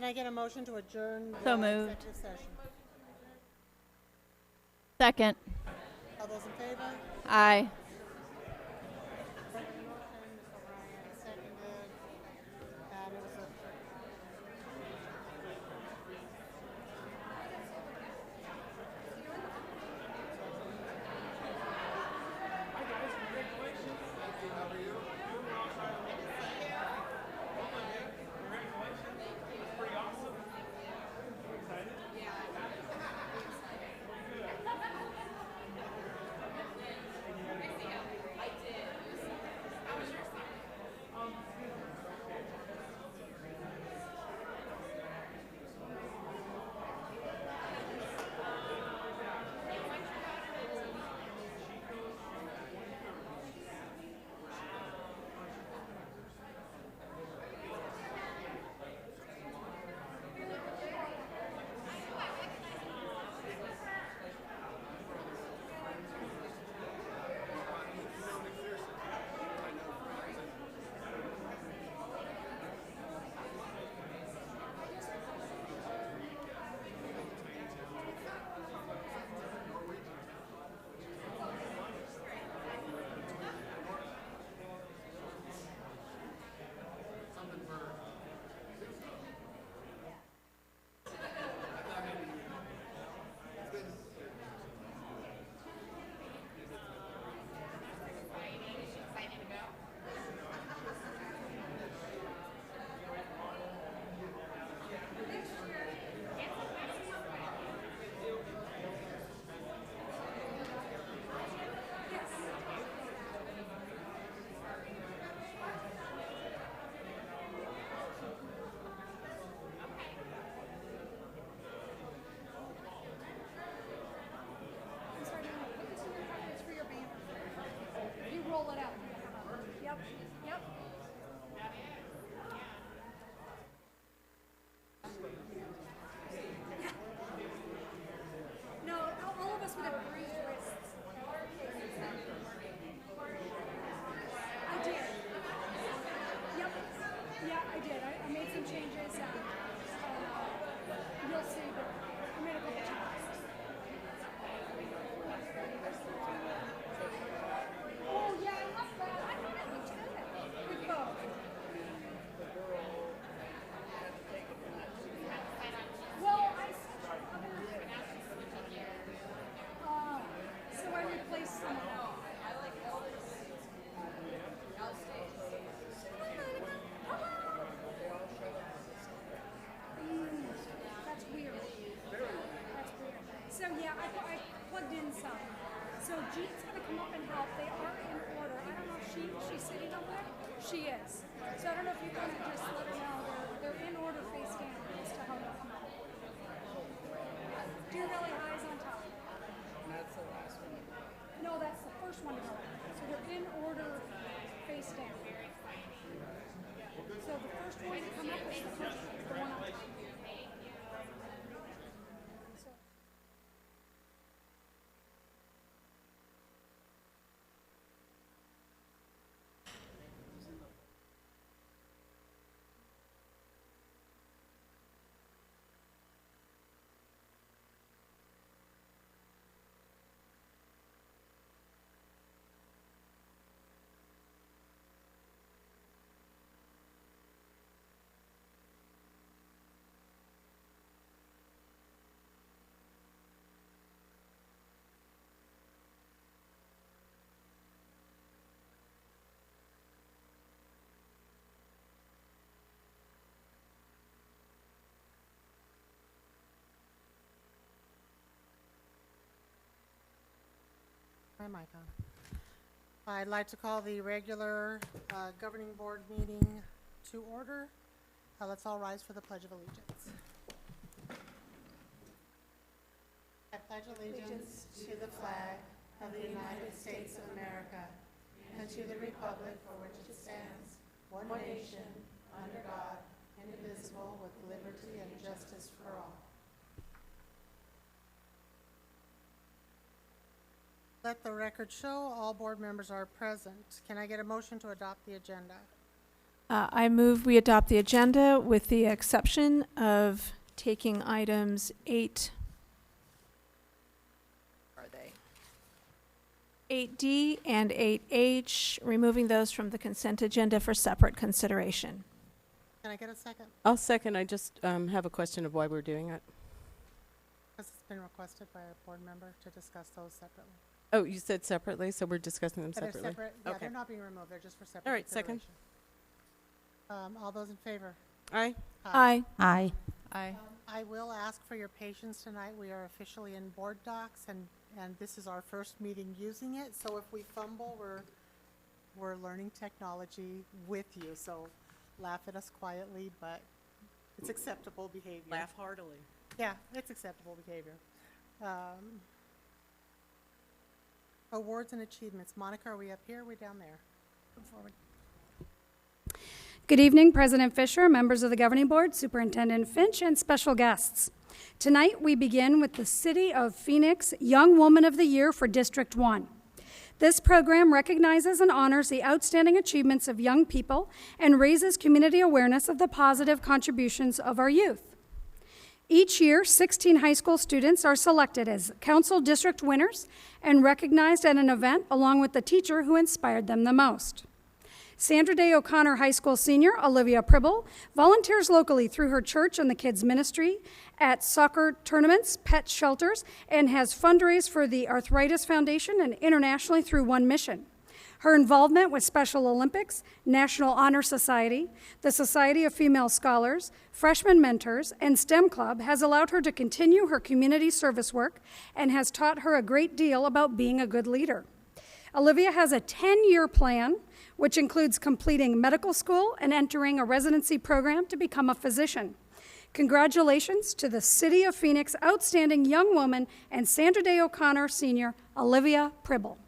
I get a motion to adjourn the So moved. executive session? Second. All those in favor? Aye. Motion, Mr. Ryan, seconded. It was a roll it out. Yep, yep. No, all of us would have bruised wrists. I did. Yep. Yeah, I did. I made some changes. You'll see, but I made a couple changes. Oh, yeah, I love that. I thought it looked good. With both. Well, I switched so I replaced some. That's weird. That's weird. So yeah, I plugged in some. So Jean's gonna come up and help. They are in order. I don't know if she's sitting over there. She is. So I don't know if you want to just let her know they're in order face down as to how they'll come up. Deer Valley High is on top. That's the last one. No, that's the first one to go. So they're in order face down. So the first one to come up is the first, the one up top. So, my mic on. I'd like to call the regular governing board meeting to order. Let's all rise for the Pledge of Allegiance. I pledge allegiance to the flag of the United States of America and to the republic for which it stands, one nation, under God, indivisible, with liberty and justice for all. Let the record show all board members are present. Can I get a motion to adopt the agenda? I move we adopt the agenda with the exception of taking items 8. Are they? 8D and 8H, removing those from the consent agenda for separate consideration. Can I get a second? I'll second. I just have a question of why we're doing it. Because it's been requested by a board member to discuss those separately. Oh, you said separately, so we're discussing them But they're separately? separate, yeah, Okay. they're not being removed, they're just for separate All right, second. consideration. All those in favor? Aye. Aye. Aye. Aye. I will ask for your patience tonight. We are officially in board docs, and this is our first meeting using it. So if we fumble, we're learning technology with you. So laugh at us quietly, but it's acceptable behavior. Laugh heartily. Yeah, it's acceptable behavior. Awards and achievements. Monica, are we up here? Or are we down there? Come forward. Good evening, President Fisher, members of the Governing Board, Superintendent Finch, and special guests. Tonight, we begin with the City of Phoenix Young Woman of the Year for District 1. This program recognizes and honors the outstanding achievements of young people and raises community awareness of the positive contributions of our youth. Each year, 16 high school students are selected as council district winners and recognized at an event along with the teacher who inspired them the most. Sandra Day O'Connor High School senior Olivia Pribble volunteers locally through her church and the kids ministry at soccer tournaments, pet shelters, and has fundraised for the Arthritis Foundation and internationally through One Mission. Her involvement with Special Olympics, National Honor Society, the Society of Female Scholars, Freshman Mentors, and STEM Club has allowed her to continue her community service work and has taught her a great deal about being a good leader. Olivia has a 10-year plan, which includes completing medical school and entering a residency program to become a physician. Congratulations to the City of Phoenix outstanding young woman and Sandra Day O'Connor senior Olivia Pribble.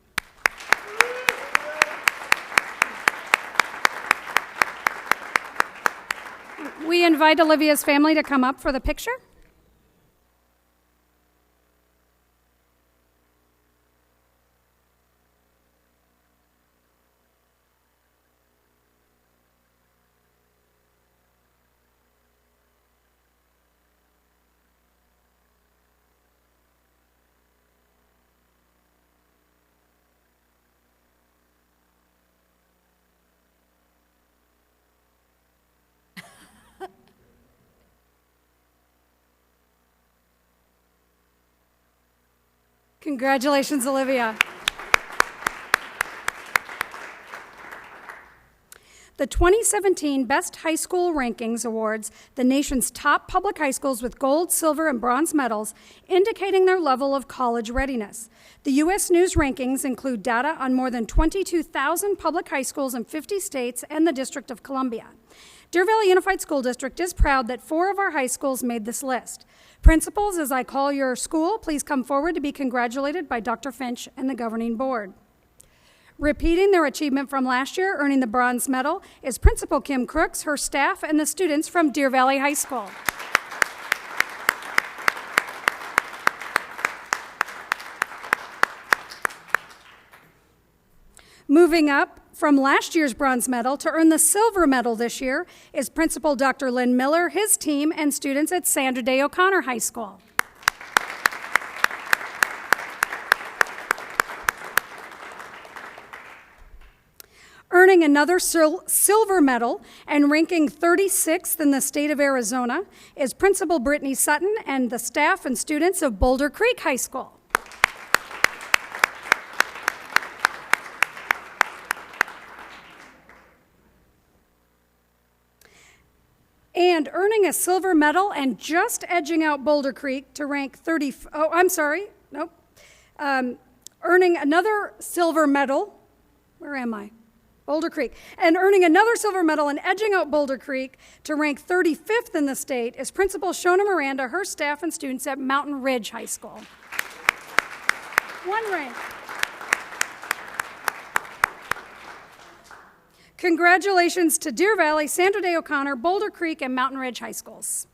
We invite Olivia's family to come up for the picture. Congratulations, Olivia. The 2017 Best High School Rankings awards the nation's top public high schools with gold, silver, and bronze medals, indicating their level of college readiness. The U.S. News rankings include data on more than 22,000 public high schools in 50 states and the District of Columbia. Deer Valley Unified School District is proud that 4 of our high schools made this list. Principals, as I call your school, please come forward to be congratulated by Dr. Finch and the governing board. Repeating their achievement from last year, earning the bronze medal, is Principal Kim Crooks, her staff, and the students from Deer Valley High School. Moving up from last year's bronze medal to earn the silver medal this year is Principal Dr. Lynn Miller, his team, and students at Sandra Day O'Connor High School. Earning another silver medal and ranking 36th in the state of Arizona is Principal Brittany Sutton and the staff and students of Boulder Creek High School. And earning a silver medal and just edging out Boulder Creek to rank earning another silver medal, where am I? Boulder Creek. And earning another silver medal and edging out Boulder Creek to rank 35th in the state is Principal Shona Miranda, her staff and students at Mountain Ridge High School. One rank. Congratulations to Deer Valley, Sandra Day O'Connor, Boulder Creek, and Mountain Ridge High Schools.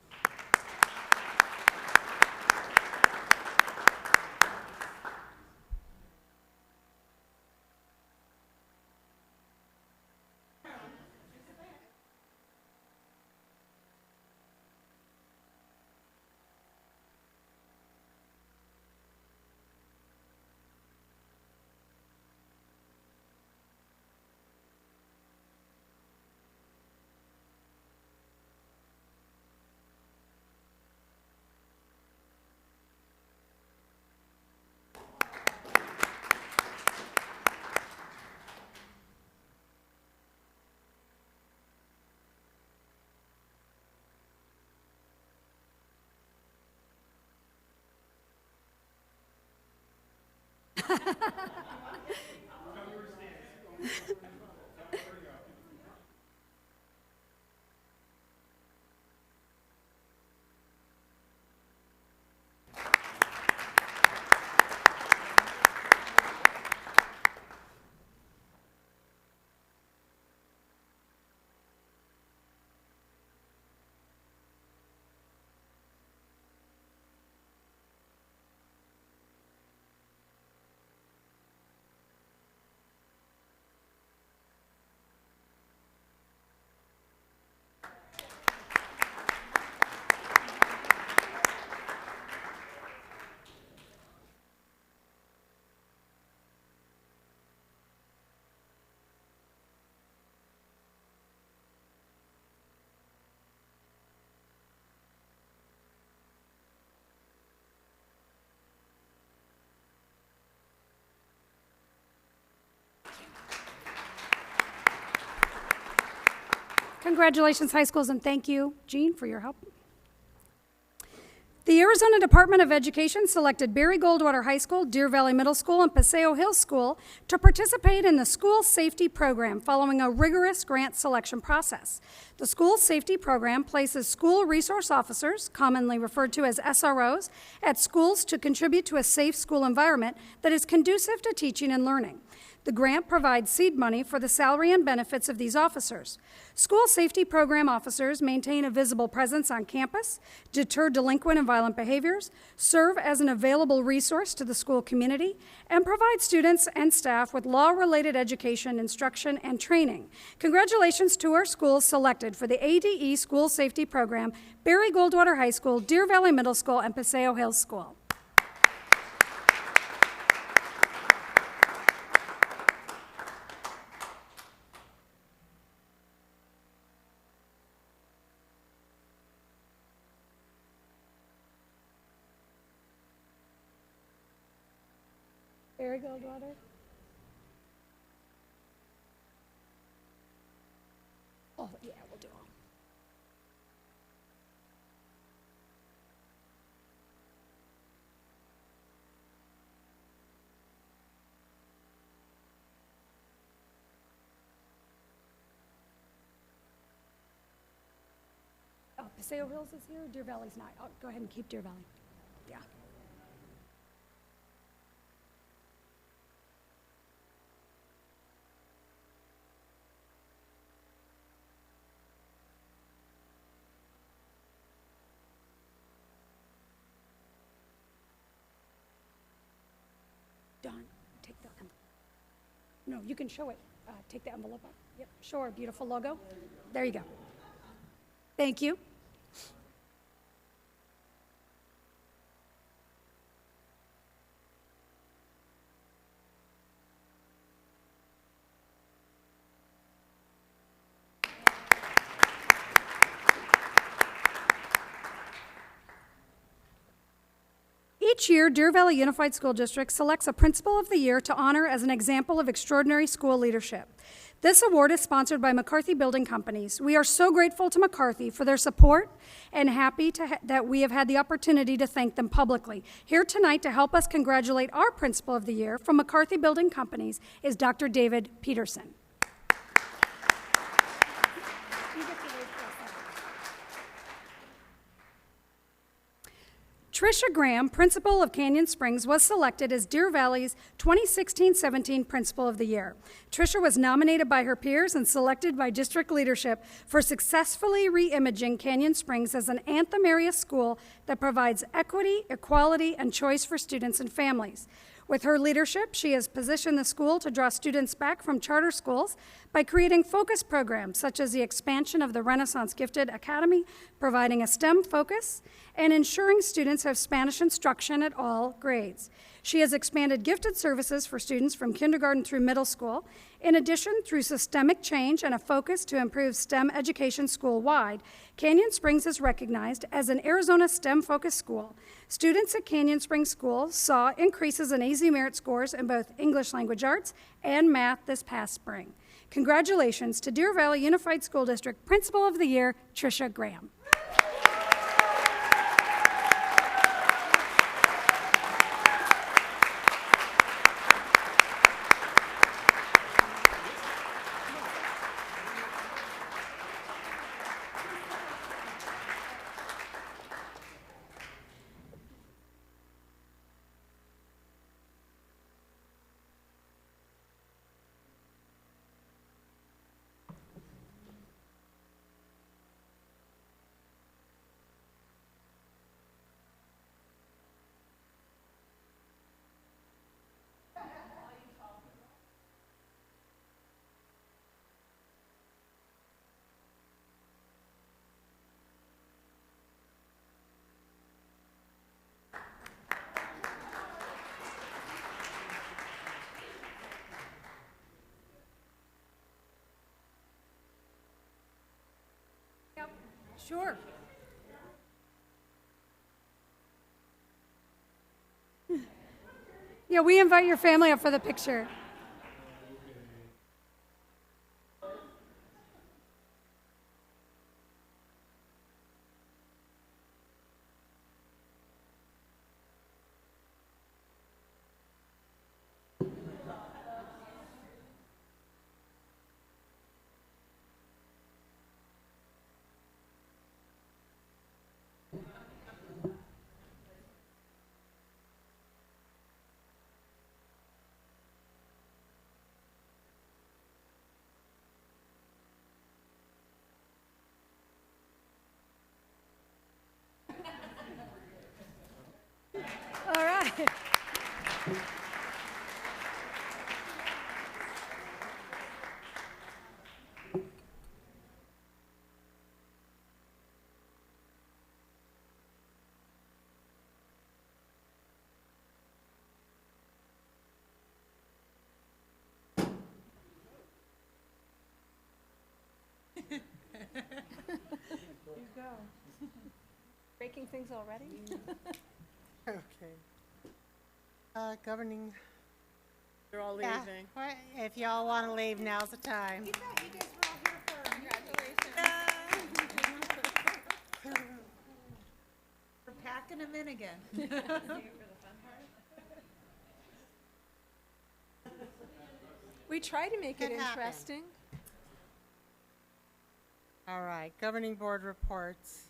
Congratulations, high schools, and thank you, Jean, for your help. The Arizona Department of Education selected Barry Goldwater High School, Deer Valley Middle School, and Paseo Hills School to participate in the School Safety Program following a rigorous grant selection process. The School Safety Program places school resource officers, commonly referred to as SROs, at schools to contribute to a safe school environment that is conducive to teaching and learning. The grant provides seed money for the salary and benefits of these officers. School safety program officers maintain a visible presence on campus, deter delinquent and violent behaviors, serve as an available resource to the school community, and provide students and staff with law-related education, instruction, and training. Congratulations to our schools selected for the ADE School Safety Program, Barry Goldwater High School, Deer Valley Middle School, and Paseo Hills School. Barry Goldwater. Oh, yeah, we'll do all. Oh, Paseo Hills is here, Deer Valley's not. I'll go ahead and keep Deer Valley. Yeah. Don, take the, no, you can show it. Take the envelope up. Yep, show our beautiful logo. There you go. Thank you. Each year, Deer Valley Unified School District selects a Principal of the Year to honor as an example of extraordinary school leadership. This award is sponsored by McCarthy Building Companies. We are so grateful to McCarthy for their support and happy that we have had the opportunity to thank them publicly. Here tonight to help us congratulate our Principal of the Year from McCarthy Building Companies is Dr. David Peterson. Tricia Graham, Principal of Canyon Springs, was selected as Deer Valley's 2016-17 Principal of the Year. Tricia was nominated by her peers and selected by district leadership for successfully re-imaging Canyon Springs as an anthem area school that provides equity, equality, and choice for students and families. With her leadership, she has positioned the school to draw students back from charter schools by creating focus programs such as the expansion of the Renaissance Gifted Academy, providing a STEM focus, and ensuring students have Spanish instruction at all grades. She has expanded gifted services for students from kindergarten through middle school. In addition, through systemic change and a focus to improve STEM education school-wide, Canyon Springs is recognized as an Arizona STEM-focused school. Students at Canyon Springs School saw increases in AZ Merit scores in both English Language Arts and Math this past spring. Congratulations to Deer Valley Unified School District Principal of the Year, Tricia Graham. Sure. Yeah, we invite your family up for the picture. All right. You go. Breaking things already? Okay. Governing, They're all yeah, leaving. right, if y'all want to leave, now's the time. You thought you guys were all here for We're packing them in again. We try to make it Could happen. interesting. All right, governing board reports.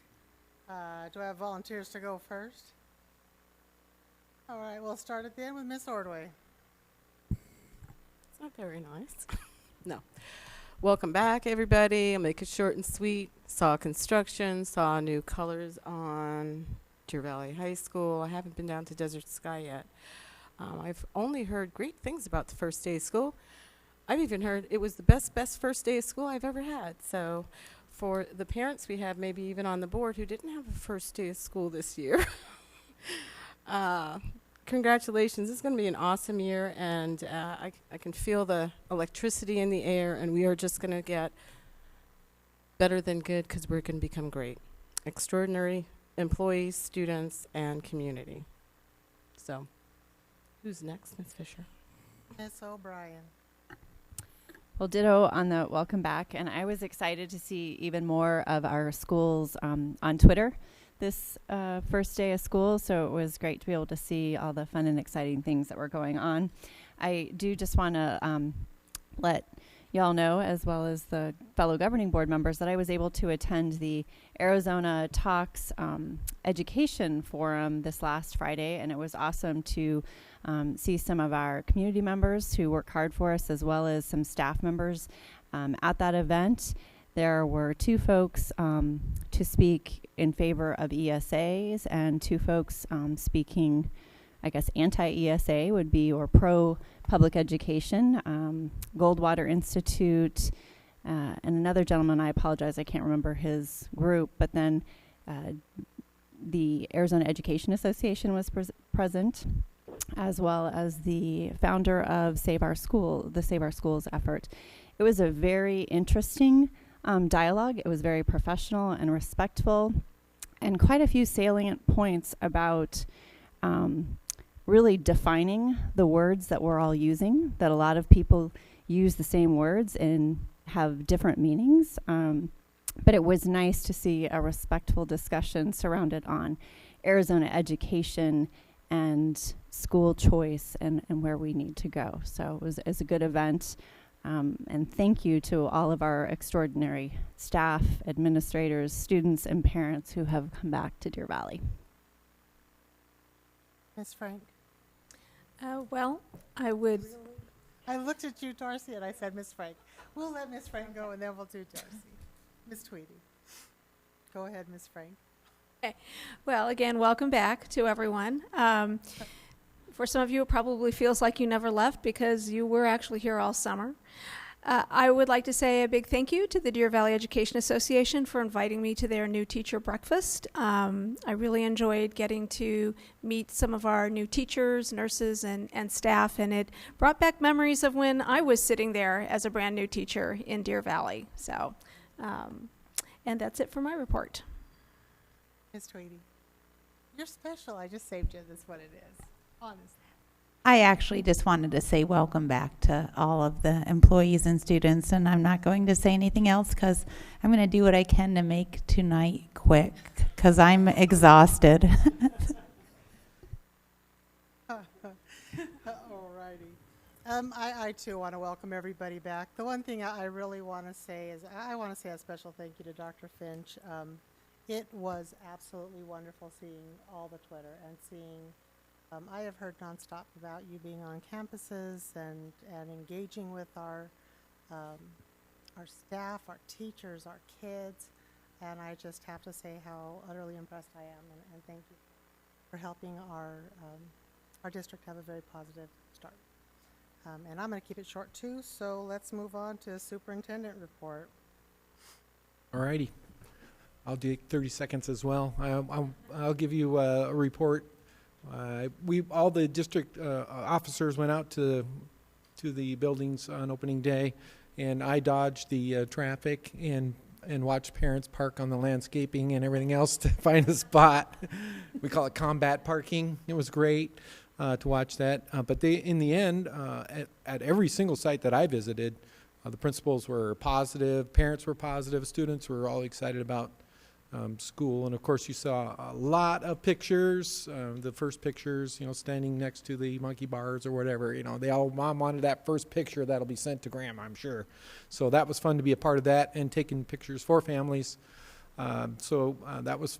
Do I have volunteers to go first? All right, we'll start at the end with Miss Ordway. It's not very nice. No. Welcome back, everybody. I'll make it short and sweet. Saw construction, saw new colors on Deer Valley High School. I haven't been down to Desert Sky yet. I've only heard great things about the first day of school. I've even heard it was the best first day of school I've ever had. So for the parents we have maybe even on the board who didn't have a first day of school this year, congratulations. This is going to be an awesome year, and I can feel the electricity in the air, and we are just going to get better than good because we're going to become great. Extraordinary employees, students, and community. So who's next, Ms. Fisher? Miss O'Brien. Well, ditto on the welcome back, and I was excited to see even more of our schools on Twitter this first day of school, so it was great to be able to see all the fun and exciting things that were going on. I do just want to let y'all know, as well as the fellow governing board members, that I was able to attend the Arizona Talks Education Forum this last Friday, and it was awesome to see some of our community members who work hard for us, as well as some staff members at that event. There were two folks to speak in favor of ESAs, and two folks speaking, I guess, anti-ESA would be, or pro-public education. Goldwater Institute, and another gentleman, I apologize, I can't remember his group, but then the Arizona Education Association was present, as well as the founder of Save Our School, the Save Our Schools effort. It was a very interesting dialogue. It was very professional and respectful, and quite a few salient points about really defining the words that we're all using, that a lot of people use the same words and have different meanings. But it was nice to see a respectful discussion surrounded on Arizona education and school choice and where we need to go. So it was a good event. And thank you to all of our extraordinary staff, administrators, students, and parents who have come back to Deer Valley. Miss Frank. Well, I would, I looked at you, Darcy, and I said, Miss Frank. We'll let Miss Frank go, and then we'll do Darcy. Miss Tweedy. Go ahead, Miss Frank. well, again, welcome back to everyone. For some of you, it probably feels like you never left because you were actually here all summer. I would like to say a big thank you to the Deer Valley Education Association for inviting me to their new teacher breakfast. I really enjoyed getting to meet some of our new teachers, nurses, and staff, and it brought back memories of when I was sitting there as a brand new teacher in Deer Valley. So, And that's it for my report. Ms. Tweedy, you're special. I just saved you. That's what it is. Honestly. I actually just wanted to say welcome back to all of the employees and students, and I'm not going to say anything else because I'm going to do what I can to make tonight quick because I'm exhausted. Alrighty. I too want to welcome everybody back. The one thing I really want to say is I want to say a special thank you to Dr. Finch. It was absolutely wonderful seeing all the Twitter and seeing I have heard nonstop about you being on campuses and engaging with our staff, our teachers, our kids, and I just have to say how utterly impressed I am, and thank you for helping our district have a very positive start. And I'm going to keep it short too, so let's move on to superintendent report. All righty. I'll do 30 seconds as well. I'll give you a report. All the district officers went out to the buildings on opening day, and I dodged the traffic and watched parents park on the landscaping and everything else to find a spot. We call it combat parking. It was great to watch that. But in the end, at every single site that I visited, the principals were positive, parents were positive, students were all excited about school. And of course you saw a lot of pictures, the first pictures, standing next to the monkey bars or whatever, they all, Mom wanted that first picture that'll be sent to Grandma, I'm sure. So that was fun to be a part of that and taking pictures for families. So that was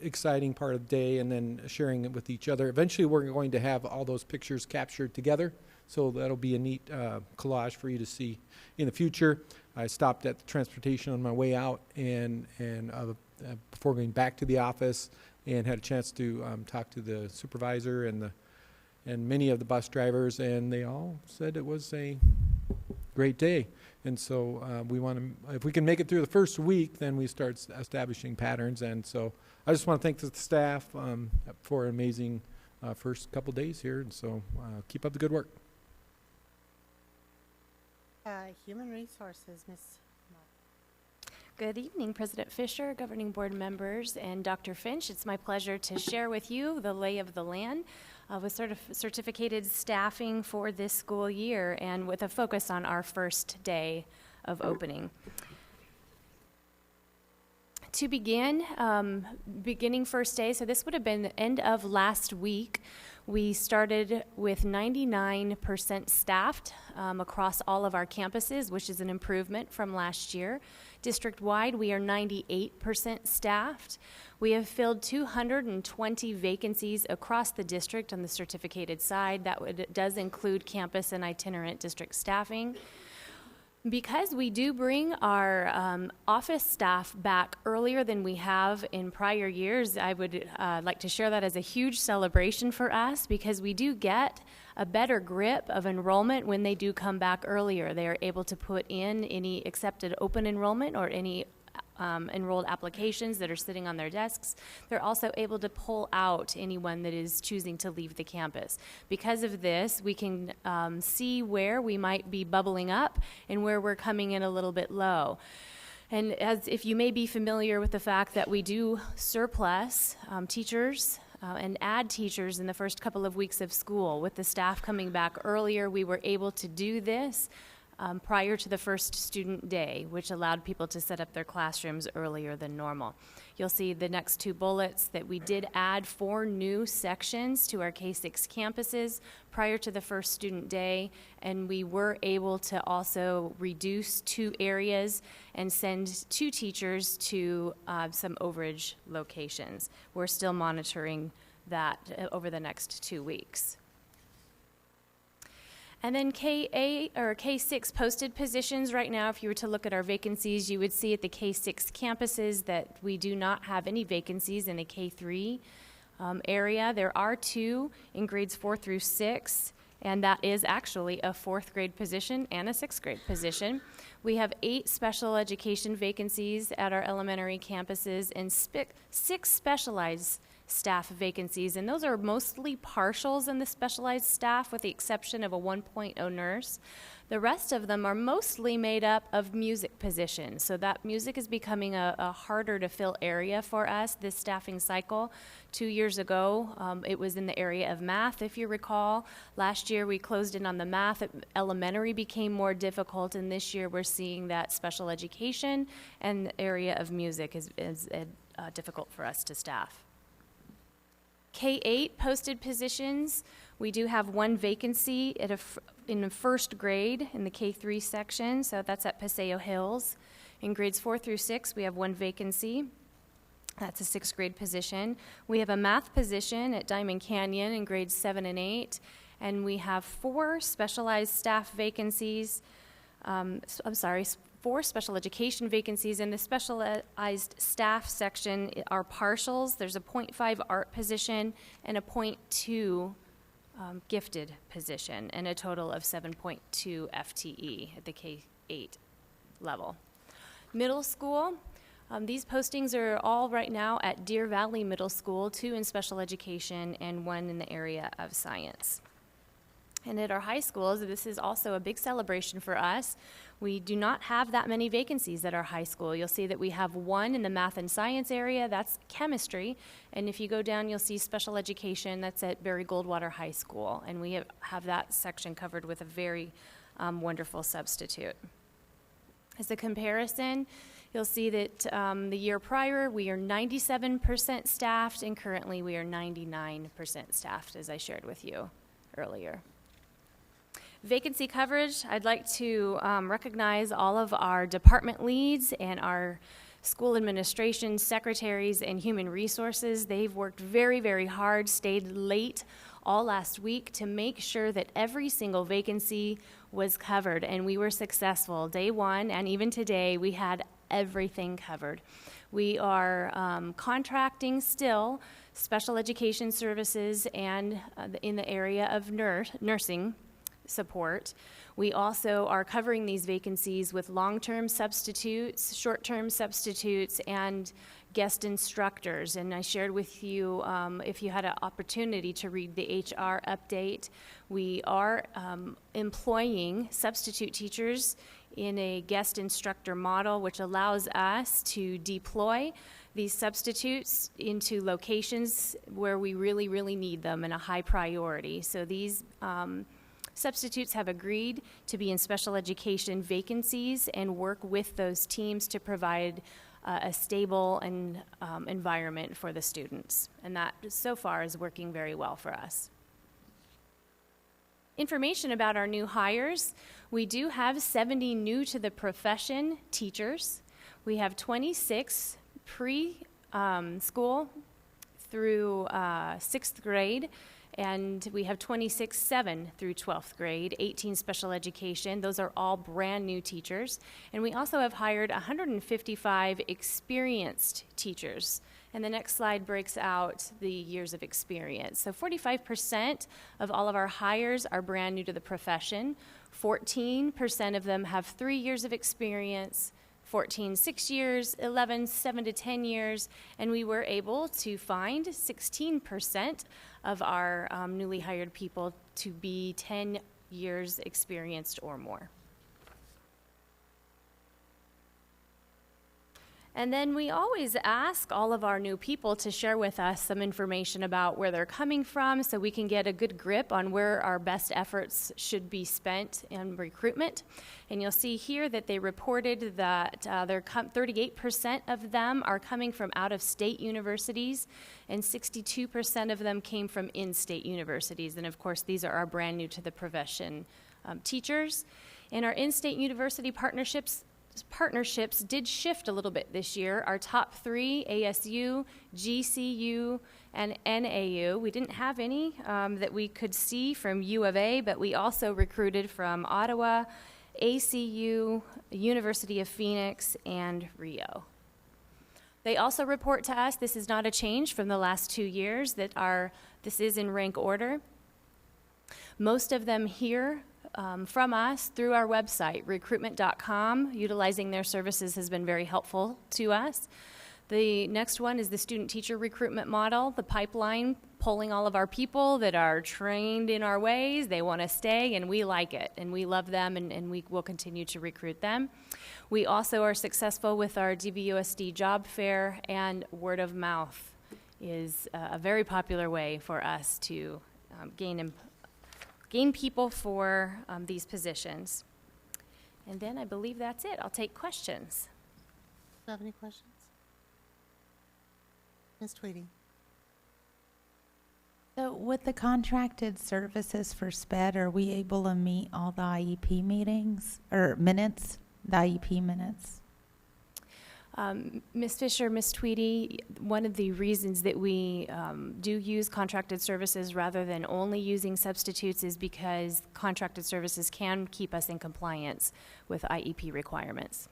exciting part of the day, and then sharing it with each other. Eventually we're going to have all those pictures captured together. So that'll be a neat collage for you to see in the future. I stopped at the transportation on my way out and before going back to the office, and had a chance to talk to the supervisor and many of the bus drivers, and they all said it was a great day. And so we want to, if we can make it through the first week, then we start establishing patterns. And so I just want to thank the staff for an amazing first couple days here. And so keep up the good work. Human Resources, Ms. Good evening, President Fisher, governing board members, and Dr. Finch. It's my pleasure to share with you the lay of the land with certificated staffing for this school year, and with a focus on our first day of opening. To begin, beginning first day, so this would have been the end of last week. We started with 99% staffed across all of our campuses, which is an improvement from last year. District-wide, we are 98% staffed. We have filled 220 vacancies across the district on the certificated side. That does include campus and itinerant district staffing. Because we do bring our office staff back earlier than we have in prior years, I would like to share that as a huge celebration for us, because we do get a better grip of enrollment when they do come back earlier. They are able to put in any accepted open enrollment or any enrolled applications that are sitting on their desks. They're also able to pull out anyone that is choosing to leave the campus. Because of this, we can see where we might be bubbling up and where we're coming in a little bit low. And as if you may be familiar with the fact that we do surplus teachers and add teachers in the first couple of weeks of school. With the staff coming back earlier, we were able to do this prior to the first student day, which allowed people to set up their classrooms earlier than normal. You'll see the next two bullets that we did add 4 new sections to our K-6 campuses prior to the first student day, and we were able to also reduce 2 areas and send 2 teachers to some overage locations. We're still monitoring that over the next 2 weeks. And then K8 or K6 posted positions right now, if you were to look at our vacancies, you would see at the K6 campuses that we do not have any vacancies in the K3 area. There are 2 in grades 4 through 6, and that is actually a 4th grade position and a 6th grade position. We have 8 special education vacancies at our elementary campuses and 6 specialized staff vacancies, and those are mostly partials in the specialized staff with the exception of a 1.0 nurse. The rest of them are mostly made up of music positions, so that music is becoming a harder to fill area for us this staffing cycle. 2 years ago, it was in the area of math, if you recall. Last year we closed in on the math. Elementary became more difficult, and this year we're seeing that special education and the area of music is difficult for us to staff. K-8 posted positions. We do have one vacancy in the first grade in the K-3 section, so that's at Paseo Hills. In grades 4 through 6, we have one vacancy. That's a 6th grade position. We have a math position at Diamond Canyon in grades 7 and 8, and we have 4 specialized staff vacancies. 4 special education vacancies. In the specialized staff section are partials. There's a 0.5 art position and a 0.2 gifted position, and a total of 7.2 FTE at the K-8 level. Middle school, these postings are all right now at Deer Valley Middle School, 2 in special education and 1 in the area of science. And at our high schools, this is also a big celebration for us. We do not have that many vacancies at our high school. You'll see that we have 1 in the math and science area, that's chemistry. And if you go down, you'll see special education, that's at Barry Goldwater High School. And we have that section covered with a very wonderful substitute. As a comparison, you'll see that the year prior, we are 97% staffed, and currently we are 99% staffed, as I shared with you earlier. Vacancy coverage, I'd like to recognize all of our department leads and our school administration secretaries and human resources. They've worked very, very hard, stayed late all last week to make sure that every single vacancy was covered, and we were successful. Day 1 and even today, we had everything covered. We are contracting still special education services and in the area of nursing support. We also are covering these vacancies with long-term substitutes, short-term substitutes, and guest instructors. And I shared with you, if you had an opportunity to read the HR update, we are employing substitute teachers in a guest instructor model, which allows us to deploy these substitutes into locations where we really, really need them in a high priority. So these substitutes have agreed to be in special education vacancies and work with those teams to provide a stable and environment for the students. And that so far is working very well for us. Information about our new hires. We do have 70 new to the profession teachers. We have 26 pre-school through 6th grade, and we have 26 7 through 12th grade, 18 special education. Those are all brand new teachers. And we also have hired 155 experienced teachers. And the next slide breaks out the years of experience. So 45% of all of our hires are brand new to the profession. 14% of them have 3 years of experience, 14, 6 years, 11, 7 to 10 years, and we were able to find 16% of our newly hired people to be 10 years experienced or more. And then we always ask all of our new people to share with us some information about where they're coming from so we can get a good grip on where our best efforts should be spent in recruitment. And you'll see here that they reported that 38% of them are coming from out-of-state universities, and 62% of them came from in-state universities. And of course, these are our brand new to the profession teachers. And our in-state university partnerships did shift a little bit this year. Our top 3, ASU, GCU, and NAU. We didn't have any that we could see from U of A, but we also recruited from Ottawa, ACU, University of Phoenix, and Rio. They also report to us, this is not a change from the last 2 years, that this is in rank order. Most of them here from us through our website, recruitment.com. Utilizing their services has been very helpful to us. The next one is the student-teacher recruitment model, the pipeline, pulling all of our people that are trained in our ways. They want to stay, and we like it, and we love them, and we will continue to recruit them. We also are successful with our DVUSD job fair, and word of mouth is a very popular way for us to gain people for these positions. And then I believe that's it. I'll take questions. Do you have any questions? Ms. Tweedy? So with the contracted services for SPED, are we able to meet all the IEP meetings or minutes, the IEP minutes? Ms. Fisher, Ms. Tweedy, one of the reasons that we do use contracted services rather than only using substitutes is because contracted services can keep us in compliance with IEP requirements.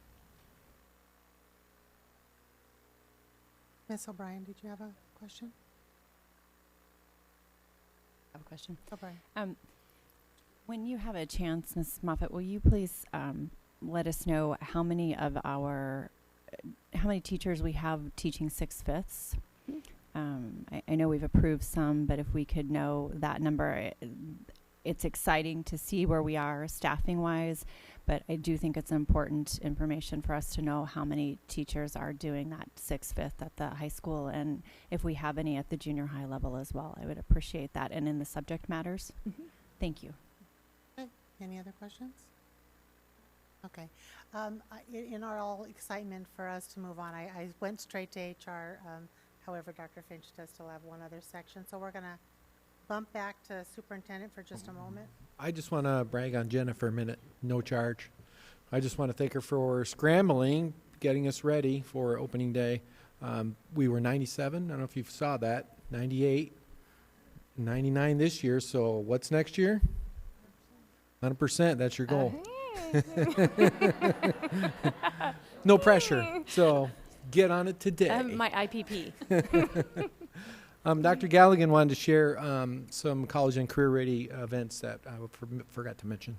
Ms. O'Brien, did you have a question? I have a question. O'Brien. When you have a chance, Ms. Moffett, will you please let us know how many teachers we have teaching 6/5? I know we've approved some, but if we could know that number, it's exciting to see where we are staffing-wise, but I do think it's important information for us to know how many teachers are doing that 6/5 at the high school, and if we have any at the junior high level as well. I would appreciate that, and in the subject matters. Mm-hmm. Thank you. Okay. Any other questions? Okay. In our all excitement for us to move on, I went straight to HR. However, Dr. Finch does still have one other section, so we're going to bump back to superintendent for just a moment. I just want to brag on Jenna for a minute, no charge. I just want to thank her for scrambling, getting us ready for opening day. We were 97, I don't know if you saw that, 98, 99 this year, so what's next year? 100%, that's your goal. No pressure, so get on it today. My IPP. Dr. Galligan wanted to share some college and career-ready events that I forgot to mention.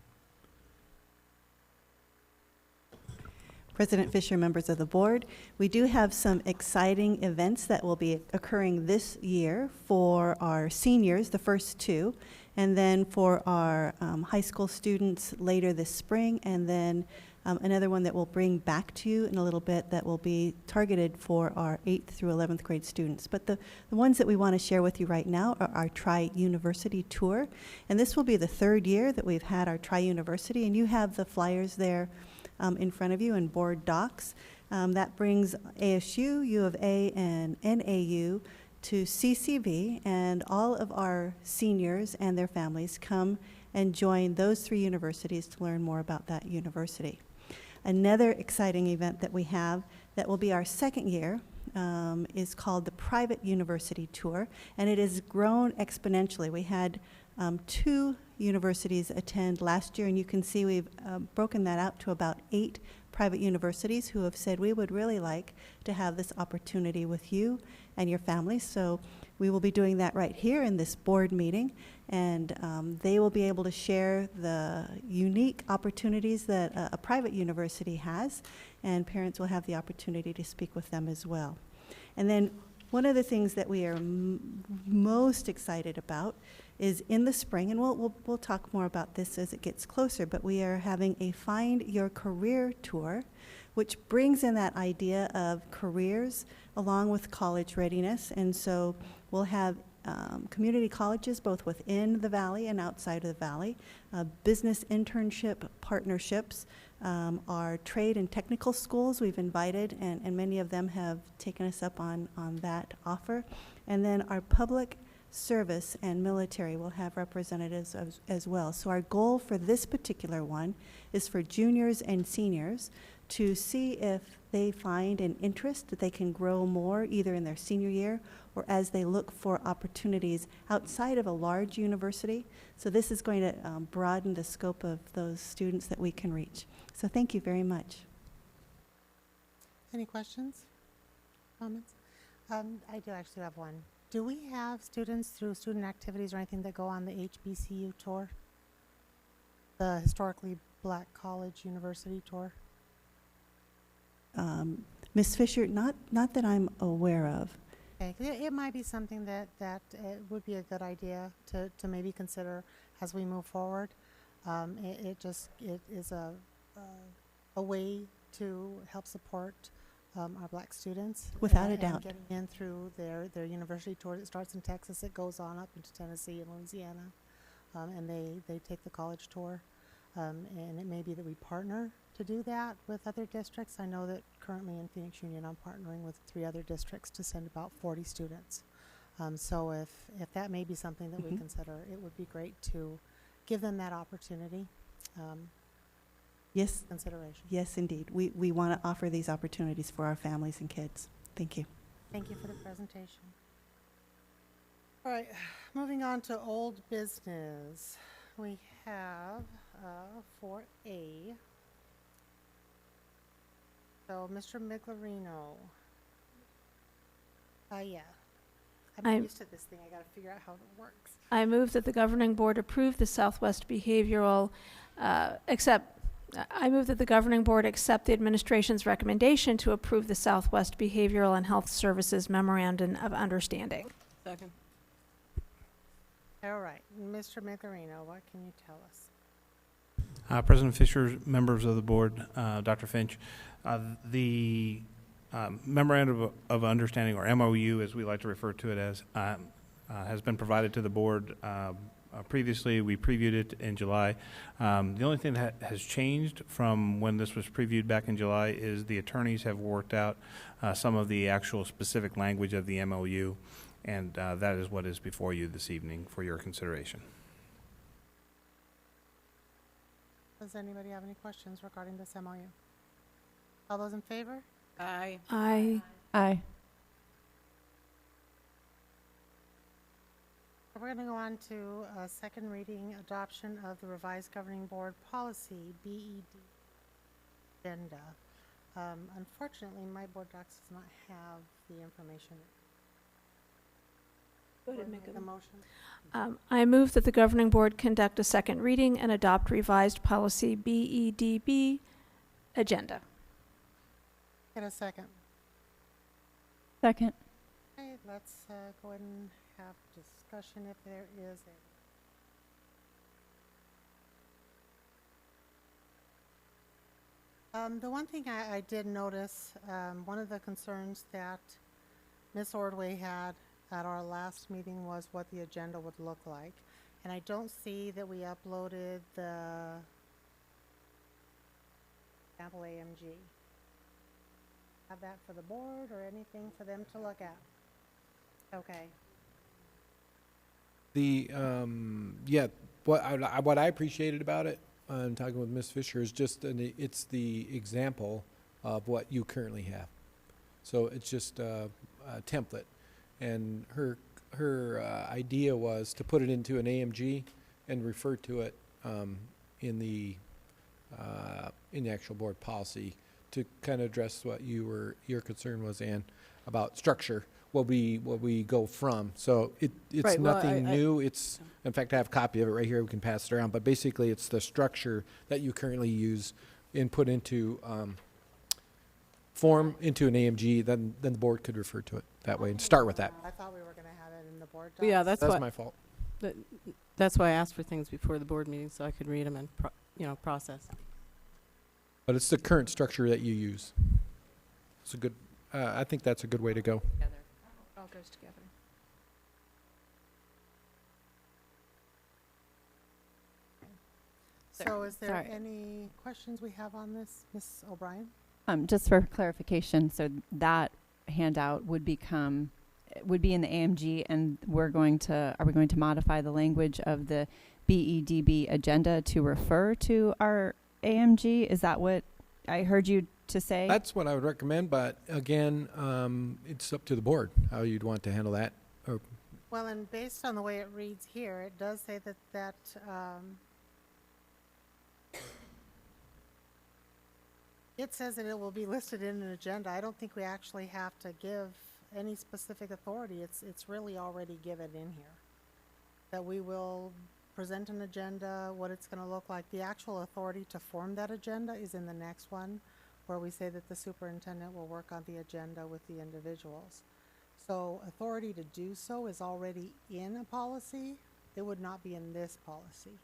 President Fisher, members of the board, we do have some exciting events that will be occurring this year for our seniors, the first two, and then for our high school students later this spring, and then another one that we'll bring back to you in a little bit that will be targeted for our 8th through 11th grade students. But the ones that we want to share with you right now are our Tri-University Tour, and this will be the third year that we've had our Tri-University, and you have the flyers there in front of you in board docs. That brings ASU, U of A, and NAU to CCV, and all of our seniors and their families come and join those three universities to learn more about that university. Another exciting event that we have that will be our second year is called the Private University Tour, and it has grown exponentially. We had 2 universities attend last year, and you can see we've broken that out to about 8 private universities who have said we would really like to have this opportunity with you and your families. So we will be doing that right here in this board meeting, and they will be able to share the unique opportunities that a private university has, and parents will have the opportunity to speak with them as well. And then one of the things that we are most excited about is in the spring, and we'll talk more about this as it gets closer, but we are having a Find Your Career Tour, which brings in that idea of careers along with college readiness. And so we'll have community colleges both within the valley and outside of the valley, business internship partnerships, our trade and technical schools we've invited, and many of them have taken us up on that offer. And then our public service and military will have representatives as well. So our goal for this particular one is for juniors and seniors to see if they find an interest that they can grow more either in their senior year or as they look for opportunities outside of a large university. So this is going to broaden the scope of those students that we can reach. So thank you very much. Any questions, comments? I do actually have one. Do we have students through student activities or anything that go on the HBCU tour? The Historically Black College University tour? Ms. Fisher, not that I'm aware of. Okay, it might be something that it would be a good idea to maybe consider as we move forward. It is a way to help support our black students. Without a and doubt. getting in through their university tour. It starts in Texas, it goes on up into Tennessee and Louisiana, and they take the college tour. And it may be that we partner to do that with other districts. I know that currently in Phoenix Union, I'm partnering with 3 other districts to send about 40 students. So if that may be something that we consider, it would be great to give them that opportunity. Yes, Consideration. yes, indeed. We want to offer these opportunities for our families and kids. Thank you. Thank you for the presentation. All right, moving on to old business. We have 4A. So, Mr. Miglarino. Yeah. I'm I'm- used to this thing. I got to figure out how it works. I move that the governing board approve the Southwest Behavioral, I move that the governing board accept the administration's recommendation to approve the Southwest Behavioral and Health Services Memorandum of Understanding. Second. All right, Mr. Miglarino, what can you tell us? President Fisher, members of the board, Dr. Finch, the Memorandum of Understanding, or MOU as we like to refer to it as, has been provided to the board. Previously, we previewed it in July. The only thing that has changed from when this was previewed back in July is the attorneys have worked out some of the actual specific language of the MOU, and that is what is before you this evening for your consideration. Does anybody have any questions regarding this MOU? All those in favor? Aye. Aye. Aye. We're going to go on to second reading adoption of the revised governing board policy, BED agenda. Unfortunately, my board docs does not have the information. Go ahead and make The motion. I move that the governing board conduct a second reading and adopt revised policy BEDB agenda. Get a second. Second. Okay, let's go ahead and have discussion if there is a. The one thing I did notice, one of the concerns that Ms. Ordway had at our last meeting was what the agenda would look like. And I don't see that we uploaded the sample AMG. Have that for the board or anything for them to look at? Okay. The, yeah, what I appreciated about it, talking with Ms. Fisher, is just, it's the example of what you currently have. So it's just a template. And her idea was to put it into an AMG and refer to it in the actual board policy to kind of address what your concern was, Ann, about structure. What we go from. So it's Right, well, nothing new. It's, in fact, I have a copy of it right here. We can pass it around. But basically, it's the structure that you currently use and put into form into an AMG. Then the board could refer to it that way and start with that. I thought we were going to have it in the board docs. Yeah, that's my fault. That's why I asked for things before the board meeting so I could read them and process. But it's the current structure that you use. It's a good. I think that's a good way to go. All goes together. So is there Sorry. any questions we have on this, Ms. O'Brien? Just for clarification, so that handout would be in the AMG, and are we going to modify the language of the BEDB agenda to refer to our AMG? Is that what I heard you to say? That's what I would recommend. But again, it's up to the board how you'd want to handle that. Or Well, and based on the way it reads here, it does say that it says that it will be listed in an agenda. I don't think we actually have to give any specific authority. It's really already given in here. That we will present an agenda, what it's going to look like. The actual authority to form that agenda is in the next one, where we say that the superintendent will work on the agenda with the individuals. So authority to do so is already in a policy. It would not be in this policy.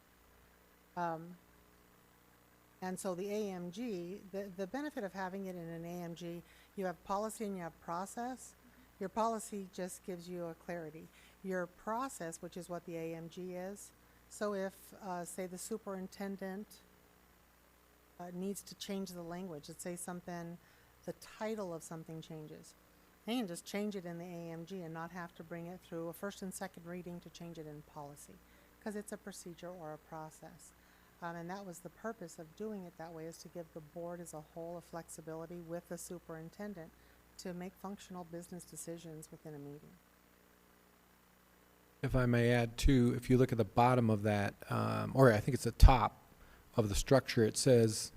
And so the AMG, the benefit of having it in an AMG, you have policy and you have process. Your policy just gives you a clarity. Your process, which is what the AMG is, so if, say, the superintendent needs to change the language, let's say something, the title of something changes, they can just change it in the AMG and not have to bring it through a first and second reading to change it in policy, because it's a procedure or a process. And that was the purpose of doing it that way, is to give the board as a whole a flexibility with the superintendent to make functional business decisions within a meeting. If I may add too, if you look at the bottom of that, or I think it's the top of the structure, it says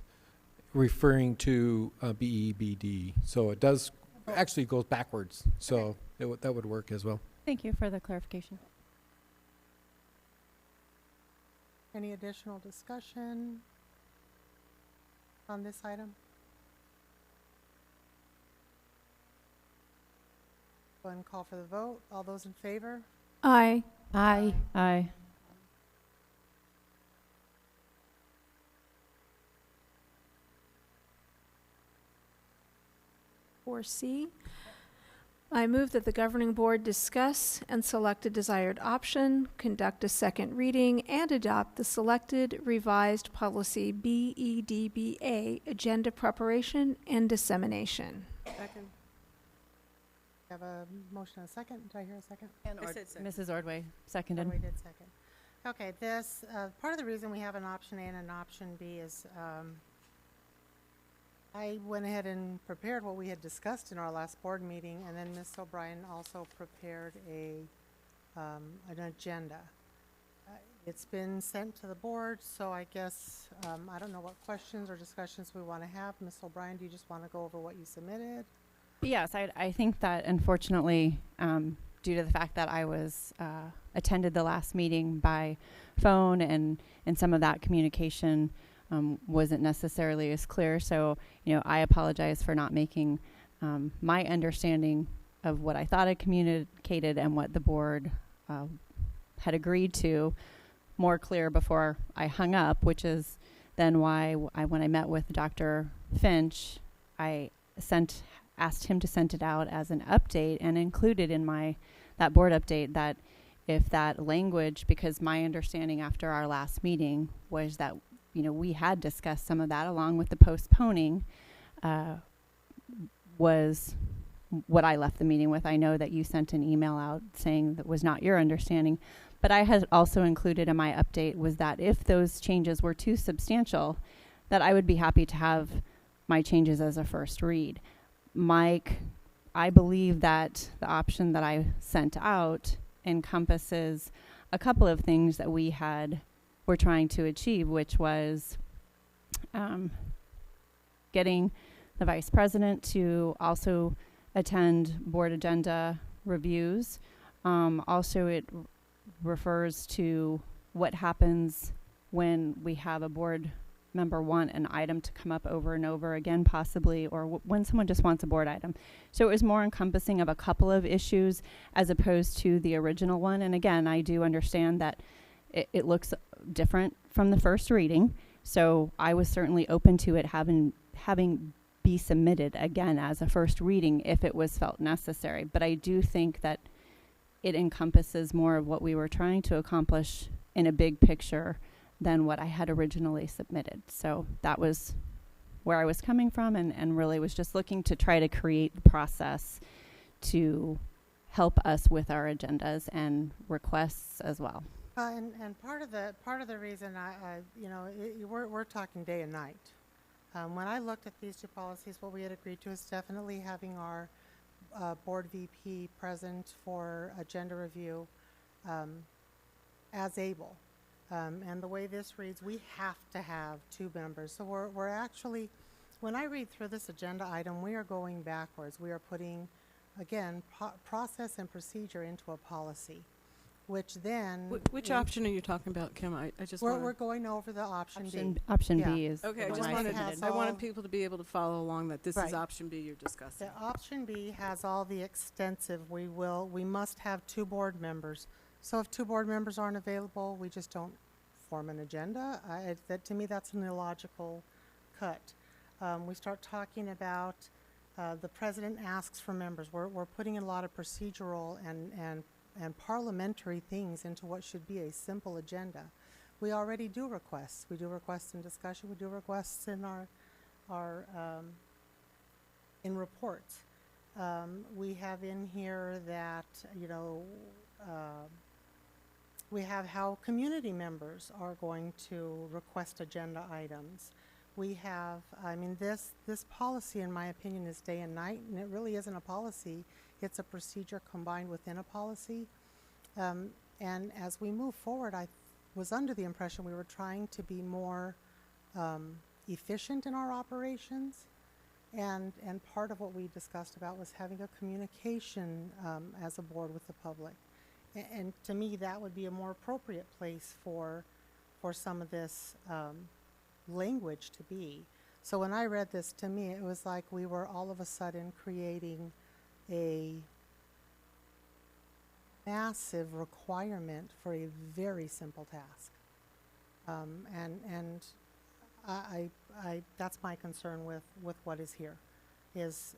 referring to BEBD. So it does, actually goes backwards. So that would work as well. Thank you for the clarification. Any additional discussion on this item? Go ahead and call for the vote. All those in favor? Aye. Aye. Aye. For C, I move that the governing board discuss and select a desired option, conduct a second reading, and adopt the selected revised policy BEDBA, agenda preparation and dissemination. Second. Have a motion and a second. Did I hear a second? Mrs. Ordway, seconded. We did second. Okay, this, part of the reason we have an option A and an option B is, I went ahead and prepared what we had discussed in our last board meeting, and then Ms. O'Brien also prepared an agenda. It's been sent to the board, so I guess, I don't know what questions or discussions we want to have. Ms. O'Brien, do you just want to go over what you submitted? Yes, I think that unfortunately, due to the fact that I was attended the last meeting by phone and some of that communication wasn't necessarily as clear. So, I apologize for not making my understanding of what I thought I communicated and what the board had agreed to more clear before I hung up, which is then why when I met with Dr. Finch, I asked him to send it out as an update and included in that board update that if that language, because my understanding after our last meeting was that we had discussed some of that along with the postponing, was what I left the meeting with. I know that you sent an email out saying that was not your understanding, but I had also included in my update was that if those changes were too substantial, that I would be happy to have my changes as a first read. Mike, I believe that the option that I sent out encompasses a couple of things that we're trying to achieve, which was getting the vice president to also attend board agenda reviews. Also, it refers to what happens when we have a board member want an item to come up over and over again, possibly, or when someone just wants a board item. So it was more encompassing of a couple of issues as opposed to the original one. And again, I do understand that it looks different from the first reading. So I was certainly open to it having be submitted again as a first reading if it was felt necessary. But I do think that it encompasses more of what we were trying to accomplish in a big picture than what I had originally submitted. So that was where I was coming from, and really was just looking to try to create the process to help us with our agendas and requests as well. And part of the reason we're talking day and night. When I looked at these two policies, what we had agreed to is definitely having our board VP present for agenda review as able. And the way this reads, we have to have two members. So we're actually, when I read through this agenda item, we are going backwards. We are putting, again, process and procedure into a policy. which then. Which is- option are you talking about, Kim? I just We're want. going over the option B. Option Yeah. B is Okay, I the just one wanted- submitted. I all- wanted people to be able to follow along that this is Right. option B you're discussing. The option B has all the extensive, we must have 2 board members. So if 2 board members aren't available, we just don't form an agenda. To me, that's an illogical cut. We start talking about, the president asks for members. We're putting in a lot of procedural and parliamentary things into what should be a simple agenda. We already do requests. We do requests in discussion. We do requests in our in reports. We have in here that, we have how community members are going to request agenda items. We have, this policy, in my opinion, is day and night, and it really isn't a policy. It's a procedure combined within a policy. And as we move forward, I was under the impression we were trying to be more efficient in our operations. And part of what we discussed about was having a communication as a board with the public. And to me, that would be a more appropriate place for some of this language to be. So when I read this, to me, it was like we were all of a sudden creating a massive requirement for a very simple task. And I that's my concern with what is here, is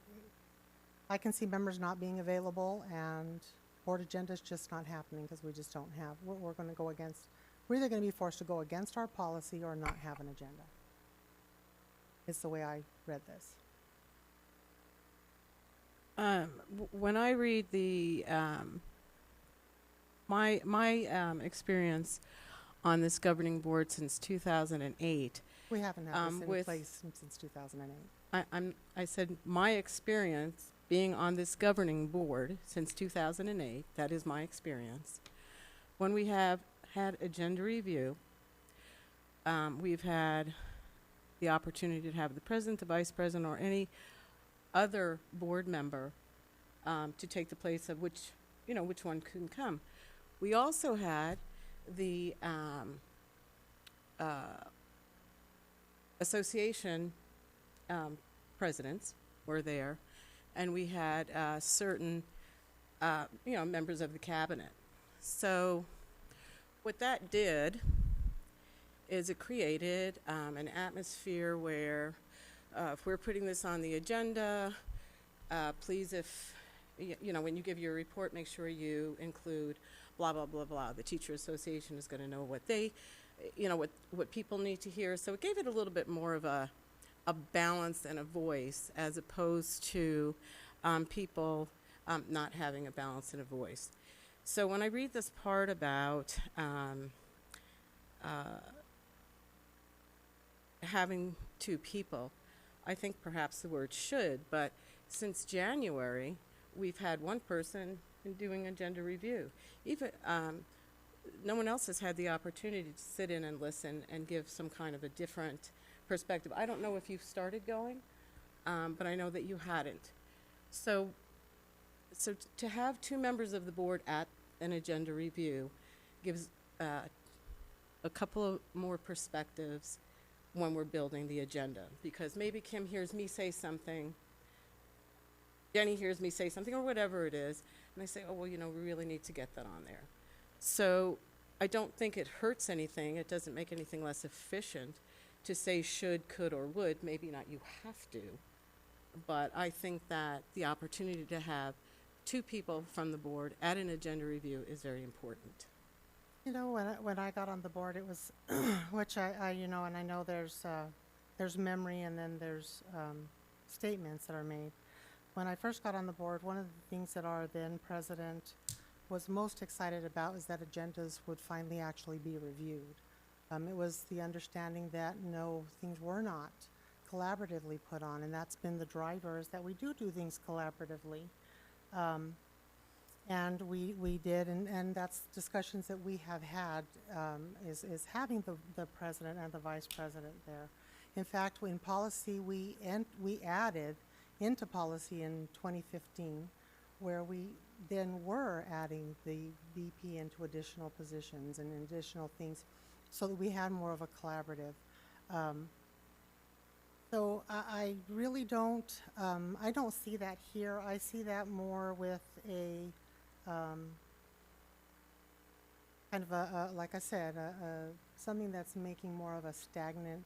I can see members not being available and board agenda's just not happening because we just don't have, we're going to go against, we're either going to be forced to go against our policy or not have an agenda. It's the way I read this. When I read the, my experience on this governing board since 2008, We haven't had this in with- place since 2008. I said my experience being on this governing board since 2008, that is my experience. When we have had agenda review, we've had the opportunity to have the president, the vice president, or any other board member to take the place of which one couldn't come. We also had the association presidents were there, and we had certain, members of the cabinet. So what that did is it created an atmosphere where if we're putting this on the agenda, please, if, when you give your report, make sure you include blah, blah, blah, blah. The teacher association is going to know what they, what people need to hear. So it gave it a little bit more of a balance and a voice, as opposed to people not having a balance and a voice. So when I read this part about having 2 people, I think perhaps the word should, but since January, we've had 1 person doing agenda review. Even no one else has had the opportunity to sit in and listen and give some kind of a different perspective. I don't know if you've started going, but I know that you hadn't. So to have 2 members of the board at an agenda review gives a couple of more perspectives when we're building the agenda, because maybe Kim hears me say something, Jenny hears me say something, or whatever it is, and I say, oh, well, we really need to get that on there. So I don't think it hurts anything. It doesn't make anything less efficient to say should, could, or would. Maybe not you have to, but I think that the opportunity to have 2 people from the board at an agenda review is very important. When I got on the board, it was, which and I know there's memory and then there's statements that are made. When I first got on the board, one of the things that our then president was most excited about was that agendas would finally actually be reviewed. It was the understanding that no, things were not collaboratively put on, and that's been the driver, is that we do things collaboratively. And we did, and that's discussions that we have had, is having the president and the vice president there. In fact, in policy, we added into policy in 2015, where we then we're adding the VP into additional positions and additional things so that we had more of a collaborative. So I really don't, I don't see that here. I see that more with a, kind of a like I said, something that's making more of a stagnant,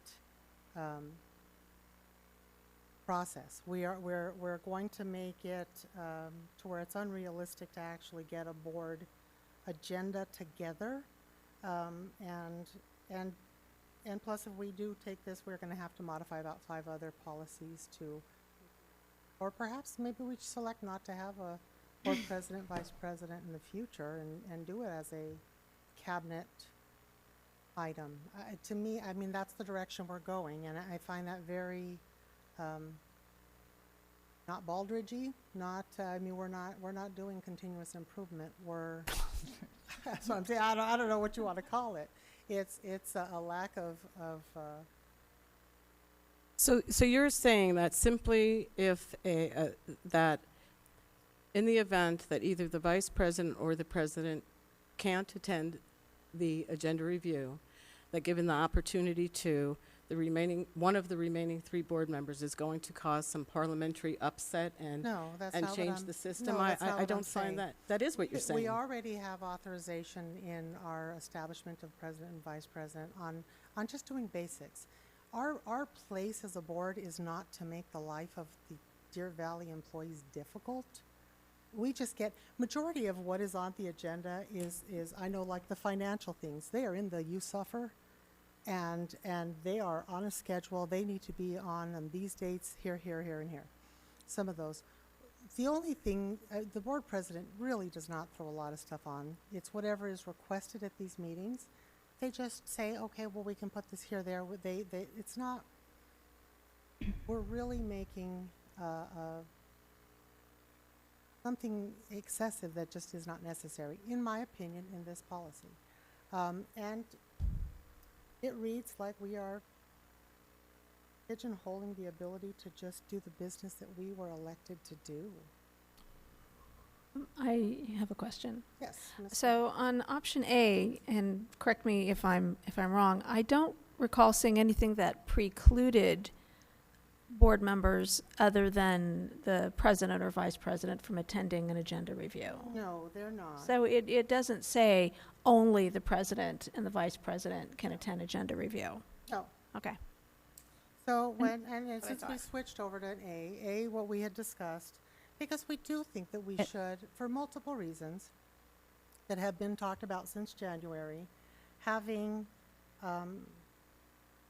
process. We're going to make it to where it's unrealistic to actually get a board agenda together, and plus, if we do take this, we're going to have to modify about 5 other policies to, or perhaps maybe we select not to have a board president, vice president in the future, and do it as a cabinet item. To me, I mean, that's the direction we're going, and I find that very not Baldridgey, not. I mean, we're not doing continuous improvement. We're that's what I'm saying. I don't know what you want to call it. It's a lack of. So you're saying that simply if that in the event that either the vice president or the president can't attend the agenda review, that given the opportunity to, one of the remaining 3 board members is going to cause some parliamentary upset and change the system. No, that's not I what don't I'm find saying. that is what you're saying. We already have authorization in our establishment of president and vice president on just doing basics. Our place as a board is not to make the life of the Deer Valley employees difficult. We just get, majority of what is on the agenda is I know, like the financial things, they are in the You Suffer, and they are on a schedule. They need to be on these dates, here, and here. Some of those. The only thing, the board president really does not throw a lot of stuff on. It's whatever is requested at these meetings. They just say, okay, well, we can put this here, there. It's not, we're really making something excessive that just is not necessary, in my opinion, in this policy. And it reads like we are pigeonholing the ability to just do the business that we were elected to do. I have a question. Yes. Ms. So on option A, and correct me if I'm wrong, I don't recall seeing anything that precluded board members other than the president or vice president from attending an agenda review. No, they're not. So it doesn't say only the president and the vice president can attend agenda review. No. Okay. So and since we switched over to an A, what we had discussed, because we do think that we should, for multiple reasons that have been talked about since January, having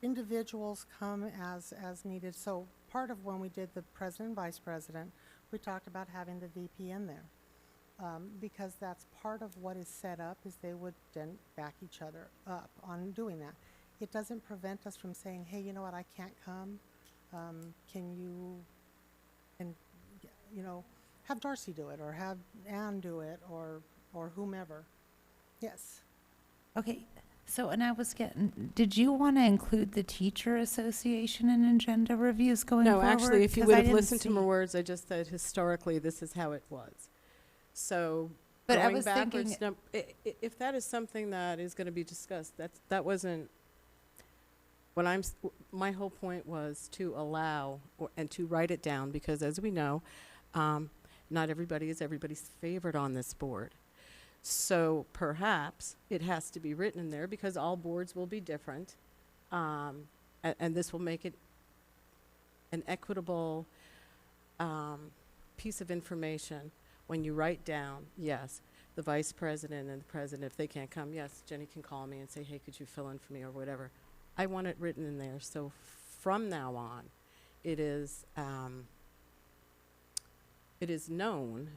individuals come as needed. So part of when we did the president and vice president, we talked about having the VP in there. Because that's part of what is set up, is they would then back each other up on doing that. It doesn't prevent us from saying, hey, you know what, I can't come. Can you know, have Darcy do it, or have Ann do it, or whomever. Yes. Okay, so, and I was getting, did you want to include the teacher association in agenda reviews going forward? No, actually, if you 'Cause would I have didn't listened to see- my words, I just said historically this is how it was. So But I going was backwards, thinking- if that is something that is going to be discussed, that wasn't what my whole point was to allow and to write it down, because as we know, not everybody is everybody's favorite on this board. So perhaps it has to be written in there, because all boards will be different, and this will make it an equitable piece of information when you write down, yes, the vice president and the president, if they can't come, yes, Jenny can call me and say, hey, could you fill in for me or whatever. I want it written in there. So from now on, it is known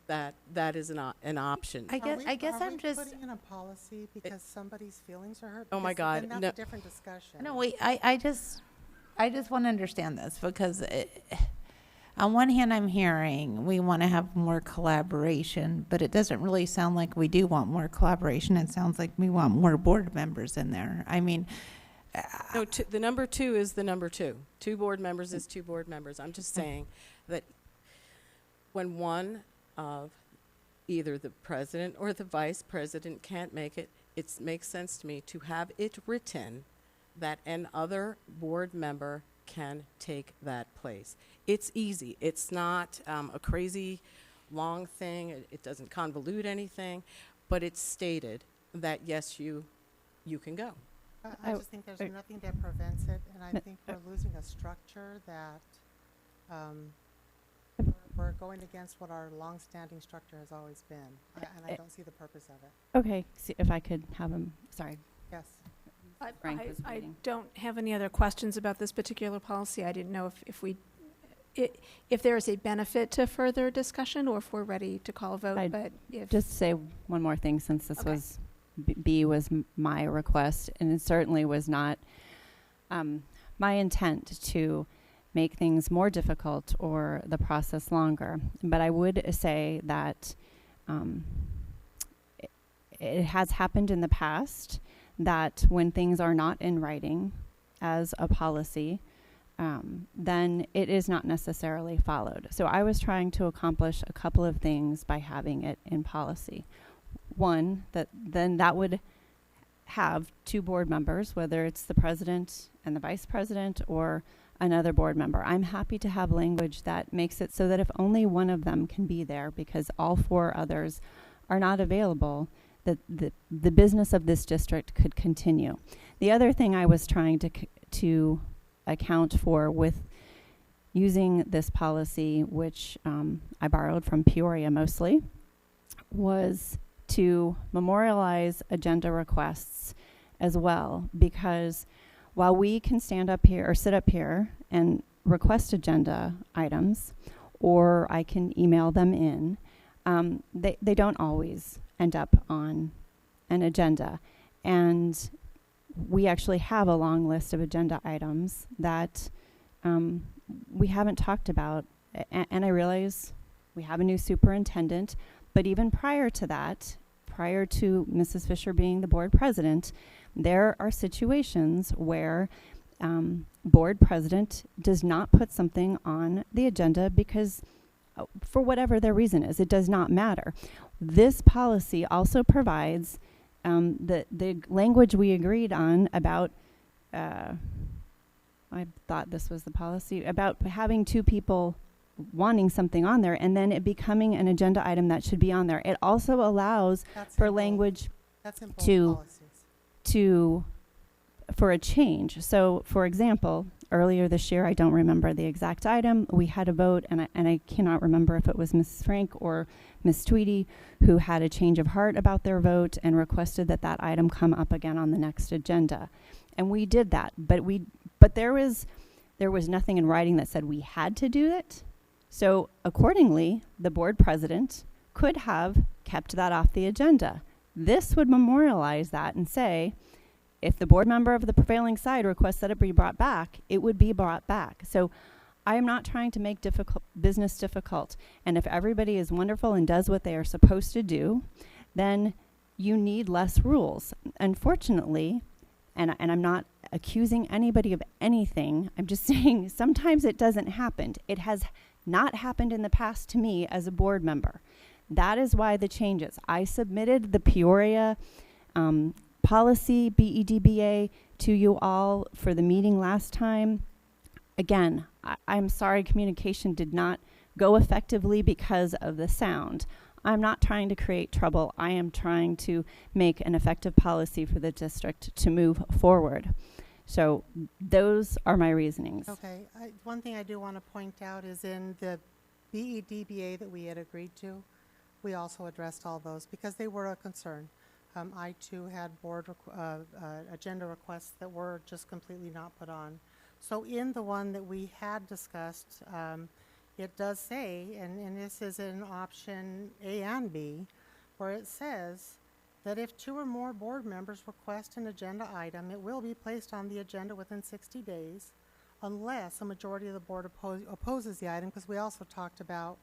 that is an option. I guess Are I'm we just, putting in a policy because somebody's feelings are hurt? Oh my Because God, then that's no. a different discussion. no, wait, I just want to understand this, because on one hand, I'm hearing we want to have more collaboration, but it doesn't really sound like we do want more collaboration. It sounds like we want more board members in there. I mean, No, the number 2 is the number 2. 2 board members is 2 board members. I'm just saying that when one of either the president or the vice president can't make it, it makes sense to me to have it written that another board member can take that place. It's easy. It's not a crazy long thing. It doesn't convolute anything, but it's stated that yes, you can go. I just think there's nothing that prevents it, and I think we're losing a structure that we're going against what our longstanding structure has always been, and I don't see the purpose of it. Okay, see if I could have him, sorry. Yes. Frank was I waiting. don't have any other questions about this particular policy. I didn't know if there is a benefit to further discussion or if we're ready to call a vote, I'd but if. Just say one more thing, since this Okay. was, B was my request, and it certainly was not my intent to make things more difficult or the process longer. But I would say that it has happened in the past that when things are not in writing as a policy, then it is not necessarily followed. So I was trying to accomplish a couple of things by having it in policy. One, that would have two board members, whether it's the president and the vice president or another board member. I'm happy to have language that makes it so that if only one of them can be there because all four others are not available, that the business of this district could continue. The other thing I was trying to account for with using this policy, which I borrowed from Peoria mostly, was to memorialize agenda requests as well, because while we can stand up here or sit up here and request agenda items, or I can email them in, they don't always end up on an agenda. And we actually have a long list of agenda items that we haven't talked about. And I realize we have a new superintendent, but even prior to that, prior to Mrs. Fisher being the board president, there are situations where board president does not put something on the agenda because for whatever their reason is, it does not matter. This policy also provides the language we agreed on about, I thought this was the policy, about having two people wanting something on there and then it becoming an agenda item that should be on there. It also allows for language for a change. So, for example, earlier this year, I don't remember the exact item, we had a vote, and I cannot remember if it was Mrs. Frank or Ms. Tweedy who had a change of heart about their vote and requested that that item come up again on the next agenda. And we did that, but there was nothing in writing that said we had to do it. So accordingly, the board president could have kept that off the agenda. This would memorialize that and say, if the board member of the prevailing side requests that it be brought back, it would be brought back. So I am not trying to make business difficult. And if everybody is wonderful and does what they are supposed to do, then you need less rules. Unfortunately, and I'm not accusing anybody of anything, I'm just saying sometimes it doesn't happen. It has not happened in the past to me as a board member. That is why the changes. I submitted the Peoria policy, BEDBA, to you all for the meeting last time. Again, I'm sorry communication did not go effectively because of the sound. I'm not trying to create trouble. I am trying to make an effective policy for the district to move forward. So those are my reasonings. Okay. One thing I do want to point out is in the BEDBA that we had agreed to, we also addressed all those because they were a concern. I too had board agenda requests that were just completely not put on. So in the one that we had discussed, it does say, and this is in option A and B, where it says that if two or more board members request an agenda item, it will be placed on the agenda within 60 days unless a majority of the board opposes the item, because we also talked about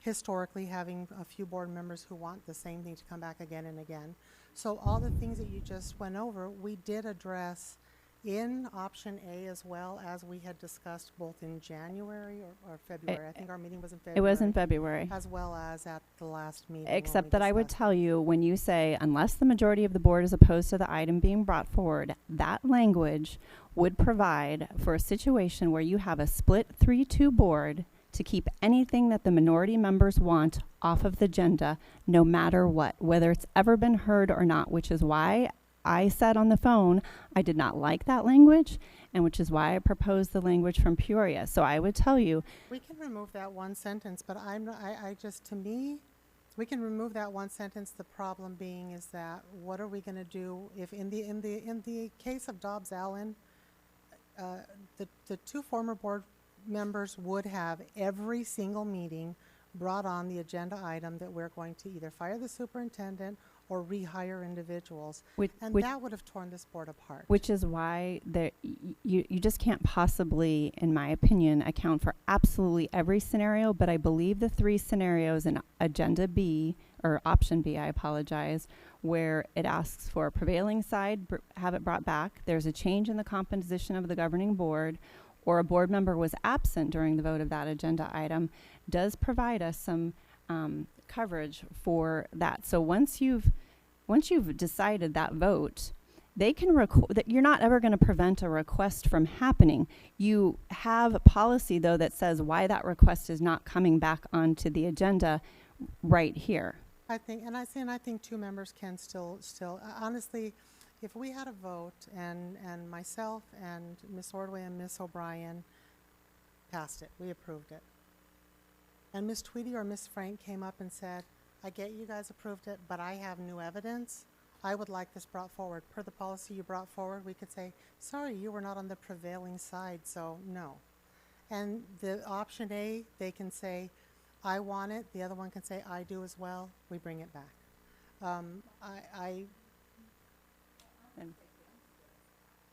historically having a few board members who want the same thing to come back again and again. So all the things that you just went over, we did address in option A as well, as we had discussed both in January or February. I think our meeting was in February. It was in February. As well as at the last meeting. when Except we that I would discussed tell you, when you say, unless the majority of the board is opposed to the item being brought forward, that language would provide for a situation where you have a split 3-2 board to keep anything that the minority members want off of the agenda, no matter what, whether it's ever been heard or not, which is why I said on the phone I did not like that language, and which is why I proposed the language from Peoria. So I would tell you, We can remove that one sentence, but I just, to me, we can remove that one sentence. The problem being is that what are we going to do if in the case of Dobbs Allen, the two former board members would have every single meeting brought on the agenda item that we're going to either fire the superintendent or rehire individuals. And that would have torn this board apart. which is why you just can't possibly, in my opinion, account for absolutely every scenario, but I believe the 3 scenarios in Agenda B, or Option B, I apologize, where it asks for a prevailing side, have it brought back, there's a change in the composition of the governing board, or a board member was absent during the vote of that agenda item, does provide us some coverage for that. So once you've decided that vote, they can that you're not ever going to prevent a request from happening. You have a policy though that says why that request is not coming back onto the agenda right here. I think 2 members can still honestly, if we had a vote and myself and Ms. Ordway and Ms. O'Brien passed it, we approved it, and Ms. Tweedy or Ms. Frank came up and said, I get you guys approved it, but I have new evidence. I would like this brought forward. Per the policy you brought forward, we could say, sorry, you were not on the prevailing side, so no. And the option A, they can say, I want it. The other one can say, I do as well. We bring it back.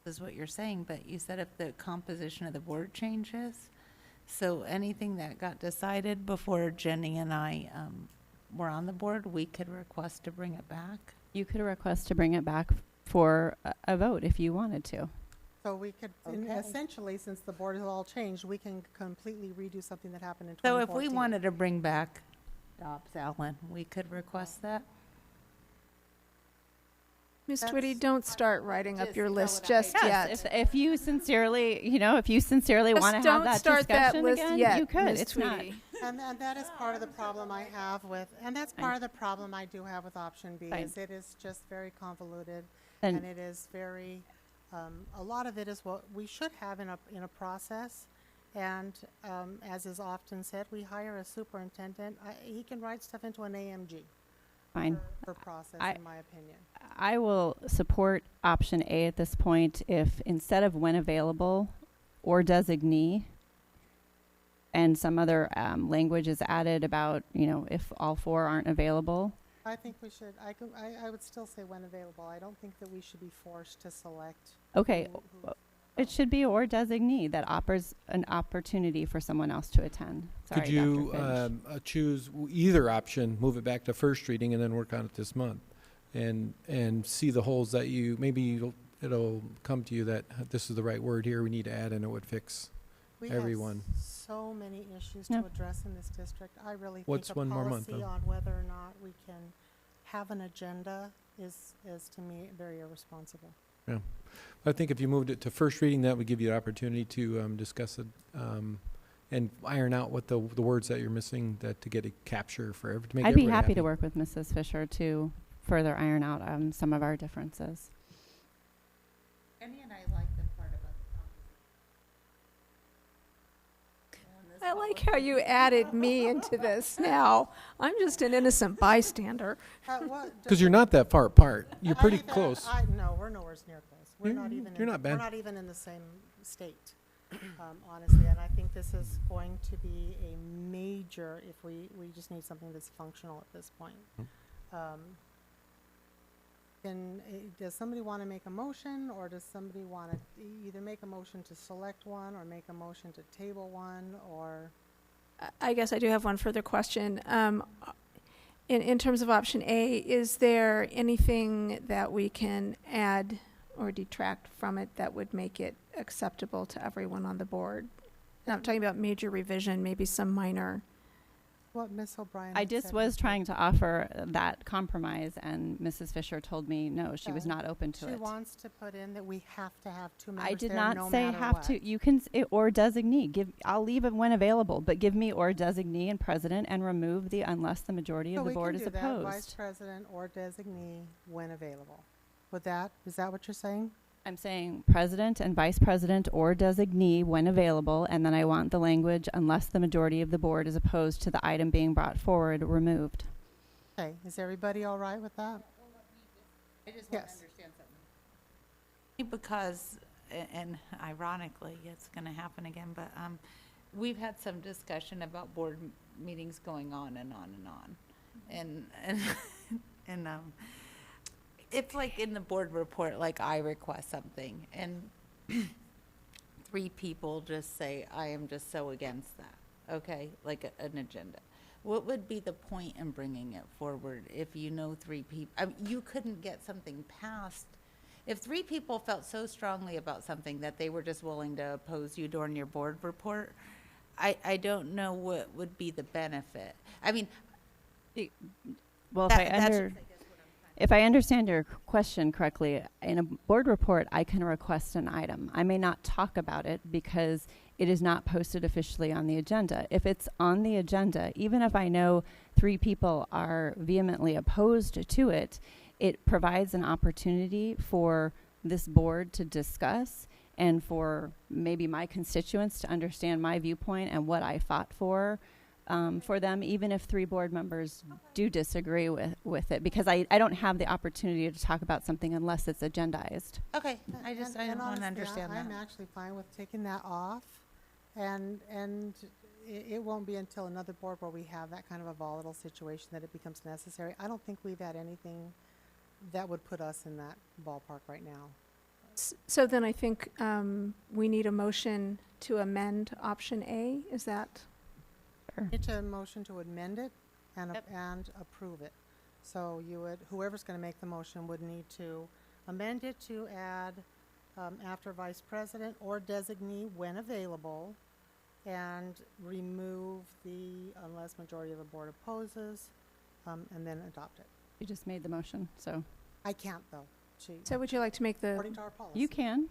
Is what you're saying, but you said if the composition of the board changes, so anything that got decided before Jenny and I were on the board, we could request to bring it back? You could request to bring it back for a vote if you wanted to. So we could, essentially, since the board has all changed, we can completely redo something that happened in So 2014. if we wanted to bring back Dobbs Allen, we could request that? Ms. Twitty, don't start writing up your list just Yes, yet. if you sincerely, want to have that start that discussion list again, yet, you could. Ms. It's not. Tweedy. And that is part of the problem I have with, and that's part of the problem I do have with option B, Fine. is it is just very convoluted, And- and it is very, a lot of it is what we should have in a process. And as is often said, we hire a superintendent. He can write stuff into an AMG. Fine. For process, in my opinion. I will support option A at this point if instead of when available or designee and some other language is added about, if all 4 aren't available. I think we should, I would still say when available. I don't think that we should be forced to select. Okay, who- it should be or designee that offers an opportunity for someone else to attend. Sorry, Could you Dr. Finch. choose either option, move it back to first reading, and then work on it this month, and see the holes that it'll come to you that this is the right word here. We need to add, and it would fix We everyone. have so many issues Yeah. to address in this district. I really What's think a one more month, policy though? on whether or not we can have an agenda is to me very irresponsible. Yeah, I think if you moved it to first reading, that would give you an opportunity to discuss it and iron out what the words that you're missing to get a capture to make I'd be everybody happy to work with Mrs. Fisher to further iron out some of our differences. Jenny and I like the part about the I like how you added me into this now. I'm just an innocent bystander. Because you're not that far apart. You're pretty close. No, we're nowhere near close. We're not even. You're not bad. We're not even in the same state, honestly. And I think this is going to be a major. If we just need something that's functional at this point. Does somebody want to make a motion, or does somebody want to either make a motion to select one, or make a motion to table one, or? I guess I do have one further question. In terms of option A, is there anything that we can add or detract from it that would make it acceptable to everyone on the board? And I'm talking about major revision, maybe some minor. What Ms. O'Brien I had just said was before. trying to offer that compromise, and Mrs. Fisher told me no, she was Okay. not open to She it. wants to put in that we have to have two members I did there not no say matter have what. to. You can or designee. I'll leave it when available, but give me or designee and president, and remove the unless the majority So of the board we is can do that, vice opposed. president or designee when available. Is that what you're saying? I'm saying president and vice president or designee when available, and then I want the language unless the majority of the board is opposed to the item being brought forward removed. Okay, is everybody all right with that? I just want to understand something. Because, and ironically, it's going to happen again, but we've had some discussion about board meetings going on and on and on. And it's like in the board report, like I request something, and 3 people just say, I am just so against that, okay, like an agenda. What would be the point in bringing it forward if you know 3 people? I mean, you couldn't get something passed. If 3 people felt so strongly about something that they were just willing to oppose you during your board report, I don't know what would be the benefit. I mean, Well, that's if I understand your question correctly, in a board report, I can request an item. I may not talk about it because it is not posted officially on the agenda. If it's on the agenda, even if I know 3 people are vehemently opposed to it, it provides an opportunity for this board to discuss and for maybe my constituents to understand my viewpoint and what I fought for them, even if 3 board members do disagree with it, because I don't have the opportunity to talk about something unless it's agendized. okay, I And want to honestly, understand that. I'm actually fine with taking that off, and it won't be until another board where we have that kind of a volatile situation that it becomes necessary. I don't think we've had anything that would put us in that ballpark right now. So then I think we need a motion to amend option A. Is that? It's a motion to amend it and approve it. So whoever's going to make the motion would need to amend it to add after vice president or designee when available, and remove the unless majority of the board opposes, and then adopt it. You just made the motion, so I can't though. So would you like to make the? According to our policy. you can.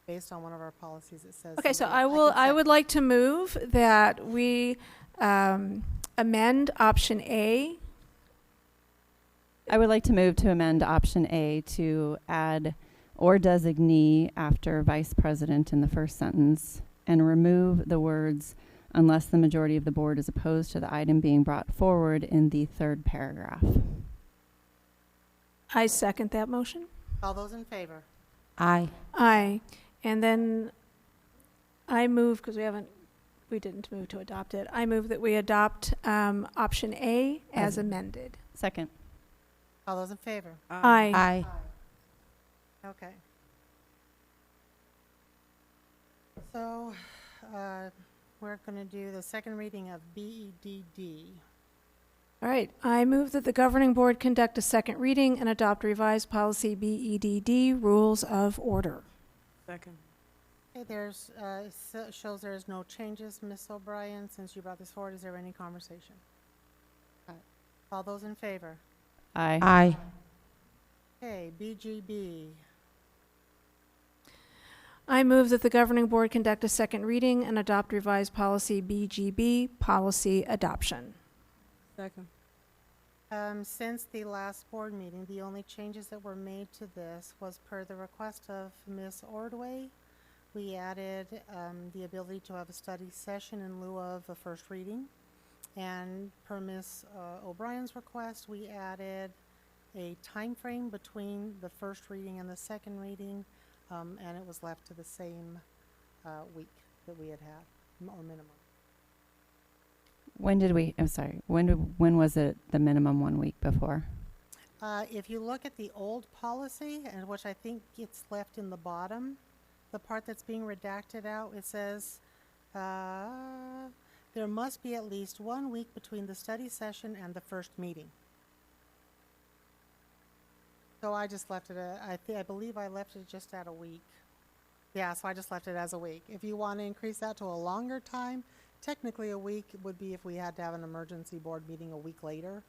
Based on one of our policies, it says. Okay, so something. I would like to move that we amend option A. I would like to move to amend option A to add or designee after vice president in the first sentence and remove the words unless the majority of the board is opposed to the item being brought forward in the 3rd paragraph. I second that motion. All those in favor? Aye. Aye. And then I move, because we didn't move to adopt it. I move that we adopt option A as amended. Second. All those in favor? Aye. Aye. Okay. So, we're going to do the second reading of BEDD. All right. I move that the governing board conduct a second reading and adopt revised policy BEDD, rules of order. Second. Okay, shows there's no changes. Ms. O'Brien, since you brought this forward, is there any conversation? All those in favor? Aye. Aye. Okay, BGB. I move that the governing board conduct a second reading and adopt revised policy BGB, policy adoption. Second. Since the last board meeting, the only changes that were made to this was per the request of Ms. Ordway. We added the ability to have a study session in lieu of a first reading. And per Ms. O'Brien's request, we added a time frame between the first reading and the second reading, and it was left to the same week that we had, or minimum. When was it the minimum 1 week before? If you look at the old policy, and which I think gets left in the bottom, the part that's being redacted out, it says there must be at least 1 week between the study session and the first meeting. So I just left it at, I believe I left it just at a week. Yeah, so I just left it as a week. If you want to increase that to a longer time, technically a week would be if we had to have an emergency board meeting a week later.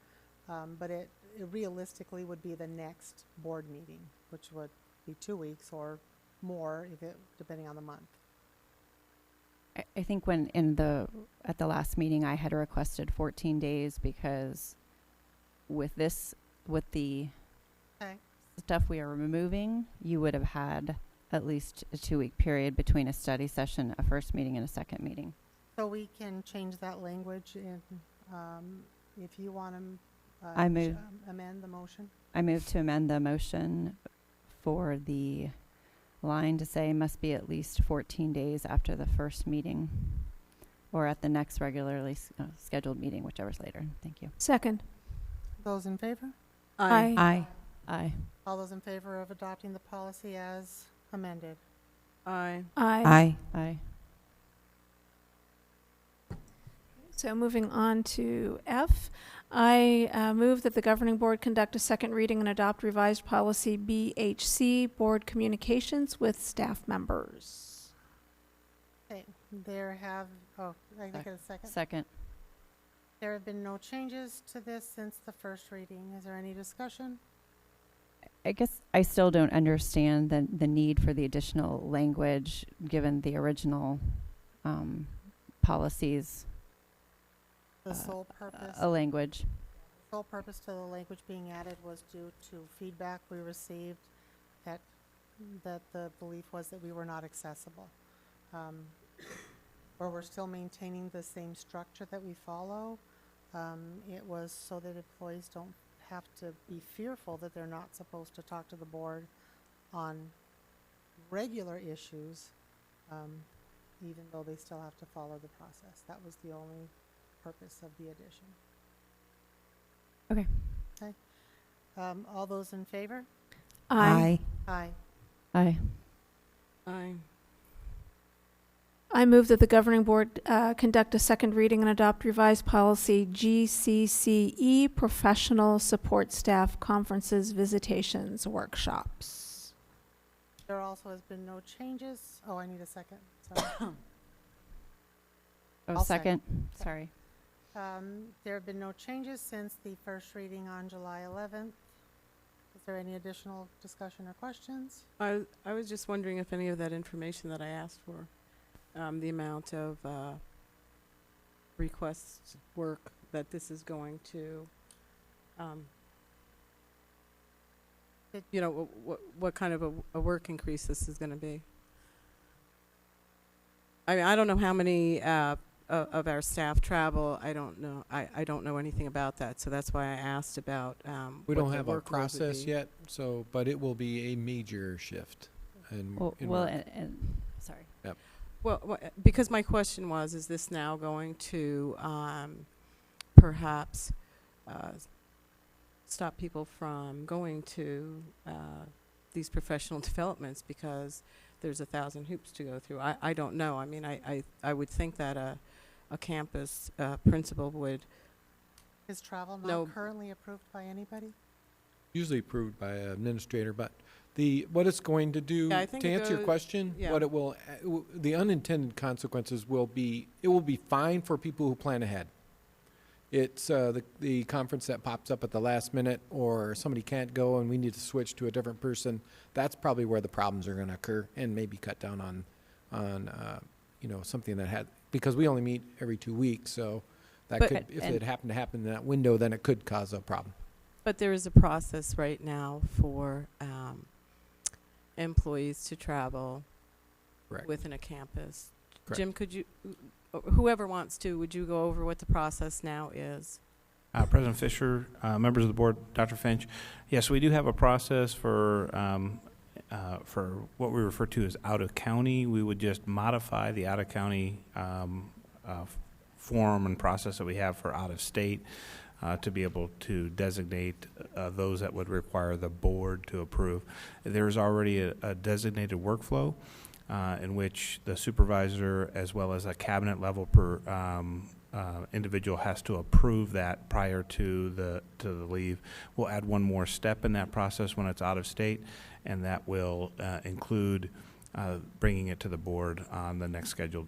But it realistically would be the next board meeting, which would be 2 weeks or more, depending on the month. I think at the last meeting, I had requested 14 days because with the Okay. stuff we are removing, you would have had at least a 2-week period between a study session, a first meeting, and a second meeting. So we can change that language in, if you want to I move- amend the motion. I move to amend the motion for the line to say must be at least 14 days after the first meeting or at the next regularly scheduled meeting, whichever's later. Thank you. Second. Those in favor? Aye. Aye. Aye. All those in favor of adopting the policy as amended? Aye. Aye. Aye. So moving on to F, I move that the governing board conduct a second reading and adopt revised policy BHC, board communications with staff members. Okay, I get a second. Second. There have been no changes to this since the first reading. Is there any discussion? I guess I still don't understand the need for the additional language given the original policies. The sole purpose. A language. Sole purpose to the language being added was due to feedback we received that the belief was that we were not accessible. Or we're still maintaining the same structure that we follow. It was so that employees don't have to be fearful that they're not supposed to talk to the board on regular issues, even though they still have to follow the process. That was the only purpose of the addition. Okay. Okay. All those in favor? Aye. Aye. Aye. Aye. I move that the governing board conduct a second reading and adopt revised policy GCCE, professional support staff conferences, visitations, workshops. There also has been no changes. Oh, I need a second. Sorry. Oh, I'll second. Sorry. There have been no changes since the first reading on July 11th. Is there any additional discussion or questions? I was just wondering if any of that information that I asked for, the amount of requests work that this is going to, what kind of a work increase this is going to be. I mean, I don't know how many of our staff travel. I don't know. I don't know anything about that, so that's why I asked about. We what don't the have a workload would process be. yet, but it will be a major shift. Well, sorry. Well, because my question was, is this now going to perhaps stop people from going to these professional developments because there's 1,000 hoops to go through? I don't know. I mean, I would think that a campus principal would. Is travel not No. currently approved by anybody? Usually approved by an administrator, but what it's going to do, Yeah, I think to it answer your goes- question, yeah. what it will, the unintended consequences will be, it will be fine for people who plan ahead. It's the conference that pops up at the last minute, or somebody can't go and we need to switch to a different person. That's probably where the problems are going to occur, and maybe cut down on something that had, because we only meet every 2 weeks, so that But- could, if and- it happened to happen in that window, then it could cause a problem. But there is a process right now for employees to travel Correct. within a campus. Correct. Jim, could you, whoever wants to, would you go over what the process now is? President Fisher, members of the board, Dr. Finch. Yes, we do have a process for what we refer to as out of county. We would just modify the out of county form and process that we have for out of state to be able to designate those that would require the board to approve. There's already a designated workflow in which the supervisor, as well as a cabinet level individual has to approve that prior to the leave. We'll add one more step in that process when it's out of state, and that will include bringing it to the board on the next scheduled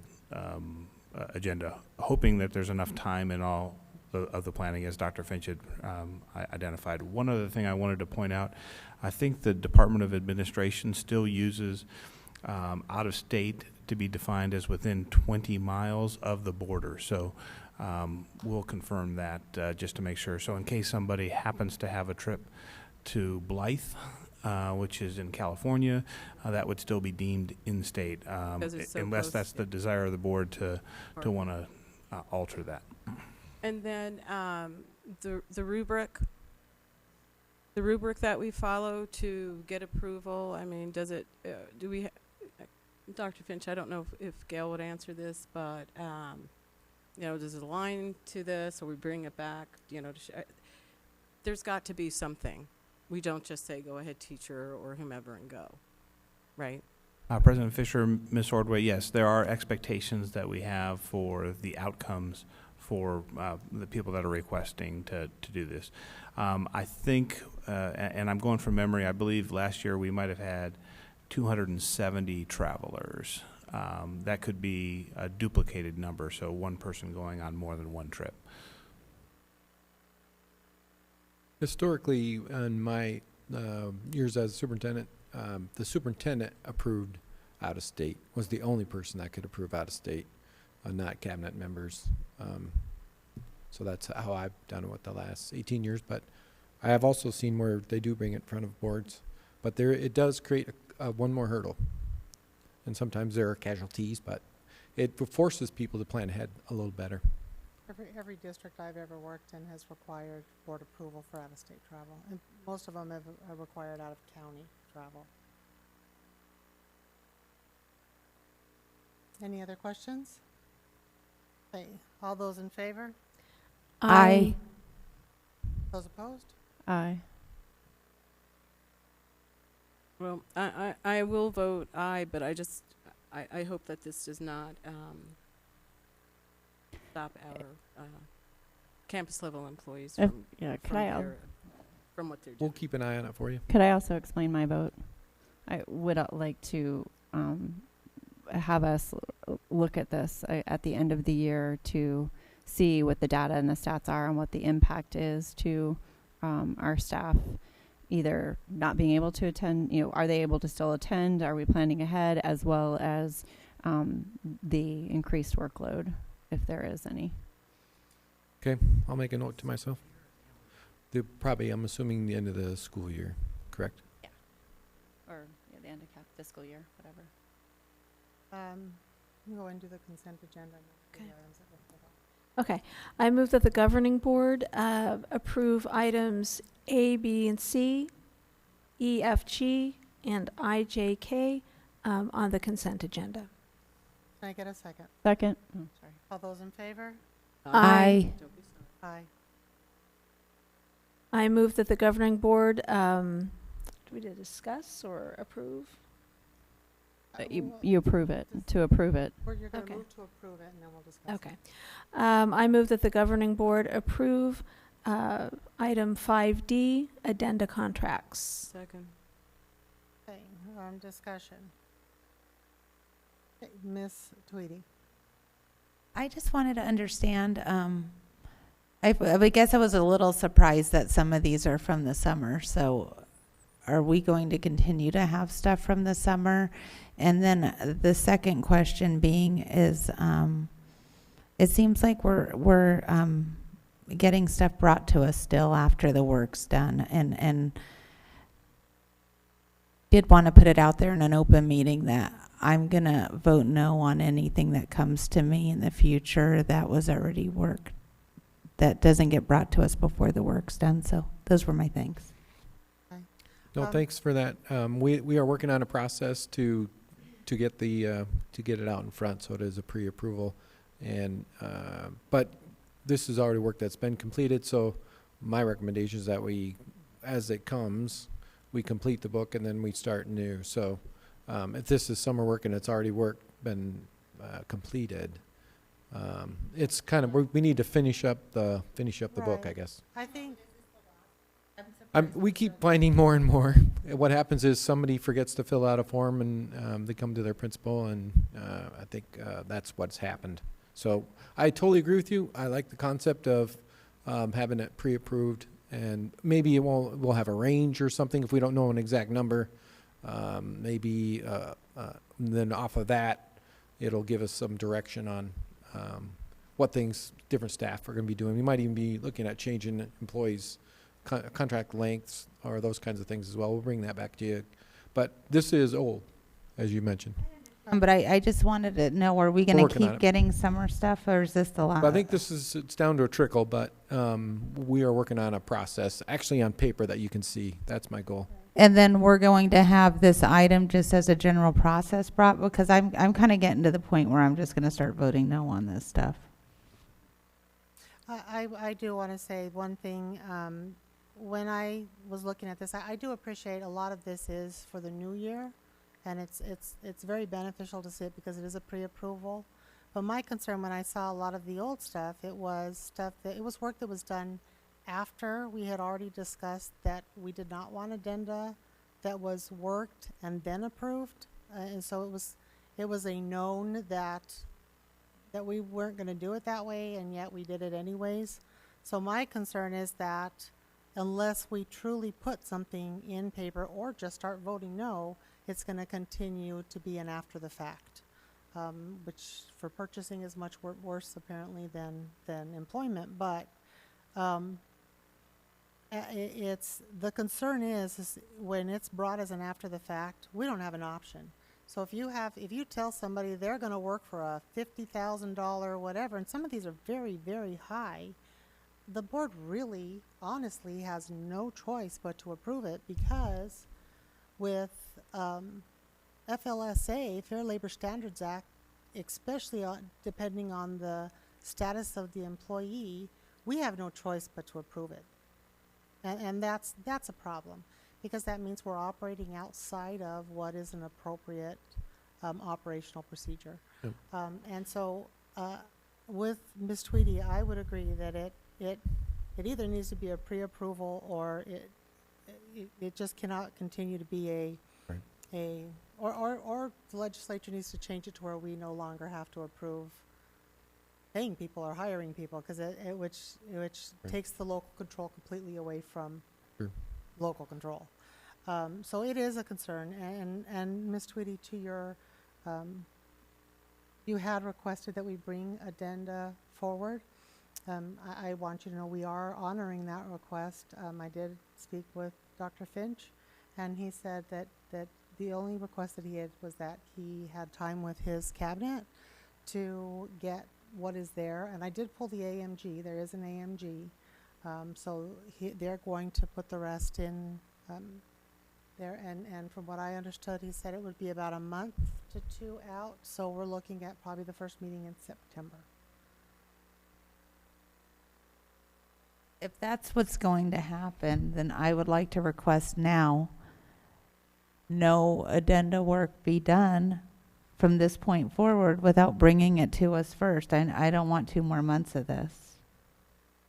agenda, hoping that there's enough time in all of the planning, as Dr. Finch had identified. One other thing I wanted to point out, I think the Department of Administration still uses out of state to be defined as within 20 miles of the border. So we'll confirm that just to make sure. So in case somebody happens to have a trip to Blythe, which is in California, that would still be deemed in-state, so unless close, that's the desire of the board to want to alter that. And then the rubric that we follow to get approval, I mean, does it, do we, Dr. Finch, I don't know if Gail would answer this, but, you know, does it align to this, or we bring it back, you know, there's got to be something. We don't just say, go ahead, teacher, or whomever, and go, right? President Fisher, Ms. Ordway, yes, there are expectations that we have for the outcomes for the people that are requesting to do this. I think, and I'm going from memory, I believe last year we might have had 270 travelers. That could be a duplicated number, so one person going on more than one trip. Historically, in my years as superintendent, the superintendent approved out of state, was the only person that could approve out of state, not cabinet members. So that's how I've done it with the last 18 years. But I have also seen where they do bring it in front of boards. But there, it does create one more hurdle. And sometimes there are casualties, but it forces people to plan ahead a little better. Every district I've ever worked in has required board approval for out-of-state travel, and most of them have required out-of-county travel. Any other questions? Okay, all those in favor? Aye. Those opposed? Aye. Well, I will vote aye, but I hope that this does not stop our campus level employees from, from what they're doing. We'll keep an eye on it for you. Could I also explain my vote? I would like to have us look at this at the end of the year to see what the data and the stats are and what the impact is to our staff, either not being able to attend, you know, are they able to still attend? Are we planning ahead, as well as the increased workload, if there is any? Okay, I'll make a note to myself. Probably, I'm assuming the end of the school year, correct? Yeah. Or the end of fiscal year, whatever. You can go into the consent agenda. Okay. Okay. I move that the governing board approve items A, B, and C, E, F, G, and I, J, K on the consent agenda. Can I get a second? Second. Oh, sorry. All those in favor? Aye. Don't be sorry. Aye. I move that the governing board, do we discuss or approve? You approve it, to approve it. You're going Okay. to move to approve it, and then we'll discuss Okay. it. I move that the governing board approve item 5D, addenda contracts. Second. Okay, discussion. Okay, Ms. Tweedy. I just wanted to understand, I guess I was a little surprised that some of these are from the summer. So are we going to continue to have stuff from the summer? And then the second question being is, it seems like we're getting stuff brought to us still after the work's done, and did want to put it out there in an open meeting that I'm going to vote no on anything that comes to me in the future that was already work, that doesn't get brought to us before the work's done. So those were my thanks. No, thanks for that. We are working on a process to get it out in front, so it is a pre-approval, and but this is already work that's been completed. So my recommendation is that we, as it comes, we complete the book and then we start new. So if this is summer work and it's already been completed, It's kind of, we need to finish up the book, I Right. guess. I think, We keep finding more and more. What happens is somebody forgets to fill out a form and they come to their principal, and I think that's what's happened. So I totally agree with you. I like the concept of having it pre-approved, and maybe we'll have a range or something if we don't know an exact number. Maybe then off of that, it'll give us some direction on what things different staff are going to be doing. We might even be looking at changing employees' contract lengths or those kinds of things as well. We'll bring that back to you. But this is old, as you mentioned. But I just wanted to know, are we going to working on keep it. getting summer stuff, or is this the last? I think it's down to a trickle, but we are working on a process, actually on paper that you can see. That's my goal. And then we're going to have this item just as a general process brought, because I'm kind of getting to the point where I'm just going to start voting no on this stuff. I do want to say one thing. When I was looking at this, I do appreciate a lot of this is for the new year, and it's very beneficial to see it because it is a pre-approval. But my concern when I saw a lot of the old stuff, it was work that was done after we had already discussed that we did not want addenda, that was worked and then approved, and so it was a known that we weren't going to do it that way, and yet we did it anyways. So my concern is that unless we truly put something in paper or just start voting no, it's going to continue to be an after the fact, which for purchasing is much worse apparently than employment. But it's the concern is when it's brought as an after the fact, we don't have an option. So if you tell somebody they're going to work for a $50,000 whatever, and some of these are very, very high, the board really, honestly, has no choice but to approve it, because with FLSA, Fair Labor Standards Act, especially depending on the status of the employee, we have no choice but to approve it. And that's a problem, because that means we're operating outside of what is an appropriate operational procedure. Yep. And so with Ms. Tweedy, I would agree that it either needs to be a pre-approval, or it just cannot continue to be or the legislature needs to change it to where we no longer have to approve paying people or hiring people, because which takes the local control completely away from local control. So it is a concern, and Ms. Tweedy, to your, you had requested that we bring addenda forward. I want you to know we are honoring that request. I did speak with Dr. Finch, and he said that the only request that he had was that he had time with his cabinet to get what is there. And I did pull the AMG. There is an AMG. So they're going to put the rest in there. And from what I understood, he said it would be about a month to 2 out. So we're looking at probably the first meeting in September. If that's what's going to happen, then I would like to request now no addenda work be done from this point forward without bringing it to us first. I don't want 2 more months of this.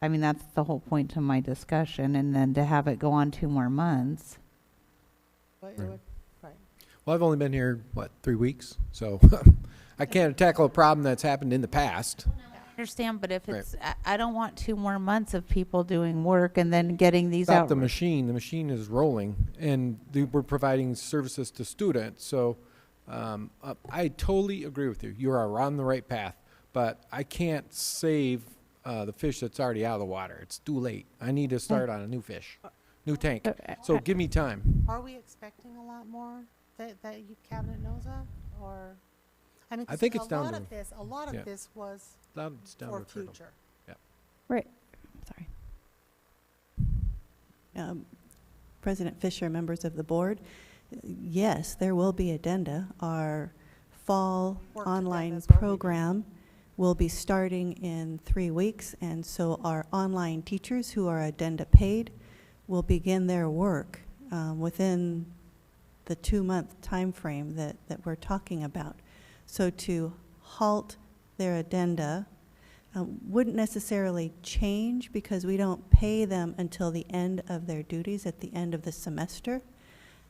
I mean, that's the whole point of my discussion, and then to have it go on 2 more months. But it Right. would, right. Well, I've only been here, 3 weeks? So I can't tackle a problem that's happened in the past. I understand, but if Right. it's, I don't want 2 more months of people doing work and then getting these Stop out. the machine. The machine is rolling, and we're providing services to students. So I totally agree with you. You are on the right path, but I can't save the fish that's already out of the water. It's too late. I need to start on a new fish, new tank. So give me time. Are we expecting a lot more that you cabinet knows of, or? I mean, I think 'cause it's down a lot to- of this, a lot yeah. of this was It's down for to a trickle. future. Right. Sorry. President Fisher, members of the board, yes, there will be addenda. Our fall Work to online agendas will be- program will be starting in 3 weeks, and so our online teachers who are addenda paid will begin their work within the 2-month time frame that we're talking about. So to halt their addenda wouldn't necessarily change because we don't pay them until the end of their duties at the end of the semester.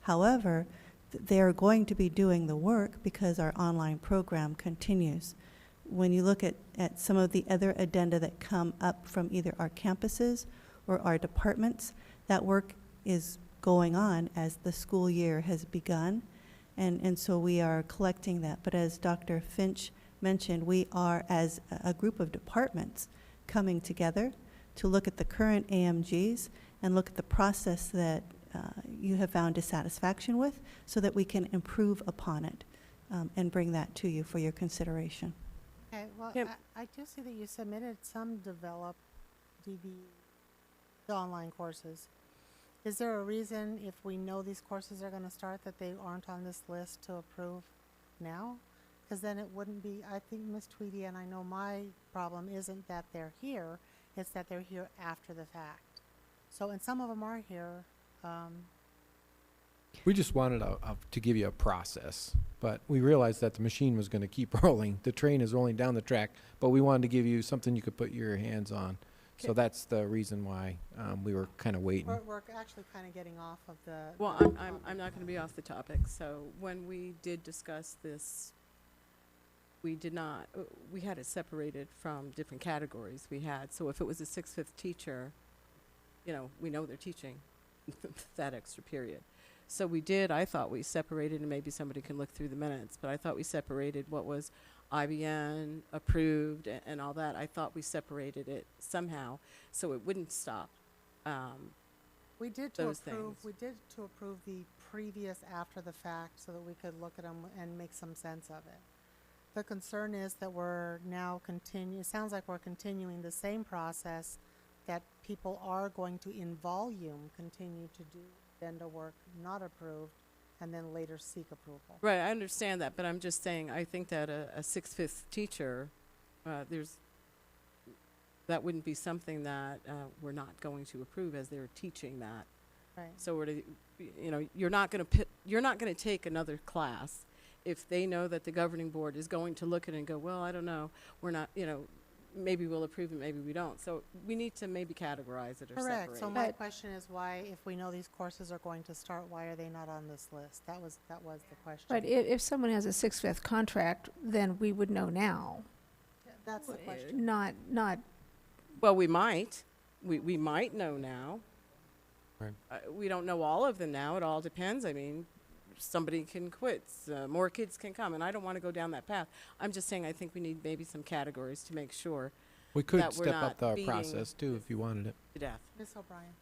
However, they're going to be doing the work because our online program continues. When you look at some of the other addenda that come up from either our campuses or our departments, that work is going on as the school year has begun, and so we are collecting that. But as Dr. Finch mentioned, we are, as a group of departments, coming together to look at the current AMGs and look at the process that you have found dissatisfaction with so that we can improve upon it and bring that to you for your consideration. Okay, well, Yep. I do see that you submitted some developed the online courses. Is there a reason, if we know these courses are going to start, that they aren't on this list to approve now? Because then it wouldn't be, I think, Ms. Tweedy, and I know my problem isn't that they're here, it's that they're here after the fact. So, and some of them are here. We just wanted to give you a process, but we realized that the machine was going to keep rolling. The train is rolling down the track, but we wanted to give you something you could put your hands on. So that's the reason why we were kind of waiting. We're actually kind of getting off of the. Well, I'm not going to be off the topic. So when we did discuss this, we did not, we had it separated from different categories we had. So if it was a 6/5 teacher, you know, we know they're teaching that extra period. So we did, I thought we separated, and maybe somebody can look through the minutes, but I thought we separated what was IBN approved and all that. I thought we separated it somehow so it wouldn't stop. We did to those approve. things. We did to approve the previous after the fact so that we could look at them and make some sense of it. The concern is that we're now it sounds like we're continuing the same process that people are going to, in volume, continue to do addenda work not approved and then later seek approval. Right, I understand that, but I'm just saying, I think that a 6/5 teacher, that wouldn't be something that we're not going to approve as they're teaching that. Right. So you're not going to take another class if they know that the governing board is going to look at it and go, well, I don't know, we're not, maybe we'll approve it, maybe we don't. So we need to maybe categorize it or Correct. separate. So my question is why, if we know these courses are going to start, why are they not on this list? That was the question. But if someone has a 6/5 contract, then we would know now. That's the question. Not, Well, we might. We might know now. Right. We don't know all of them now. It all depends. I mean, somebody can quit. More kids can come. And I don't want to go down that path. I'm just saying I think we need maybe some categories to make sure We could that we're step up not the beating process too if you wanted it. to death. Ms. O'Brien.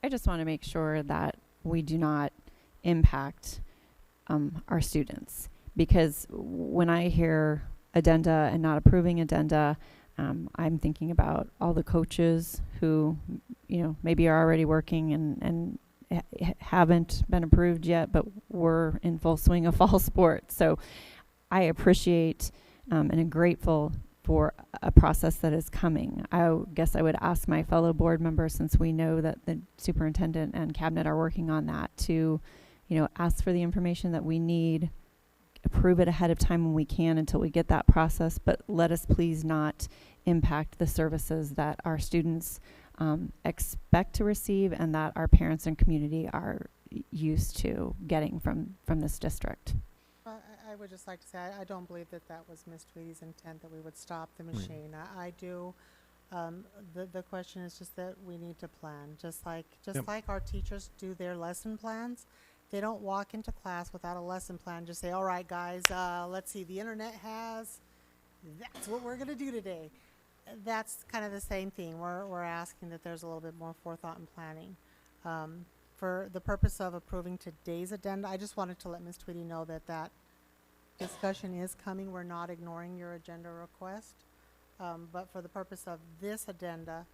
I just want to make sure that we do not impact our students, because when I hear addenda and not approving addenda, I'm thinking about all the coaches who, maybe are already working and haven't been approved yet, but we're in full swing of fall sports. So I appreciate and am grateful for a process that is coming. I guess I would ask my fellow board members, since we know that the superintendent and cabinet are working on that, to, ask for the information that we need, approve it ahead of time when we can until we get that process, but let us please not impact the services that our students expect to receive and that our parents and community are used to getting from this district. I would just like to say, I don't believe that was Ms. Tweedy's intent, that we would stop the machine. I do. The question is just that we need to plan, just like our teachers do their lesson plans. They don't walk into class without a lesson plan. Just say, all right, guys, let's see, the internet that's what we're going to do today. That's kind of the same thing. We're asking that there's a little bit more forethought and planning. For the purpose of approving today's addenda, I just wanted to let Ms. Tweedy know that discussion is coming. We're not ignoring your agenda request. But for the purpose of this addenda,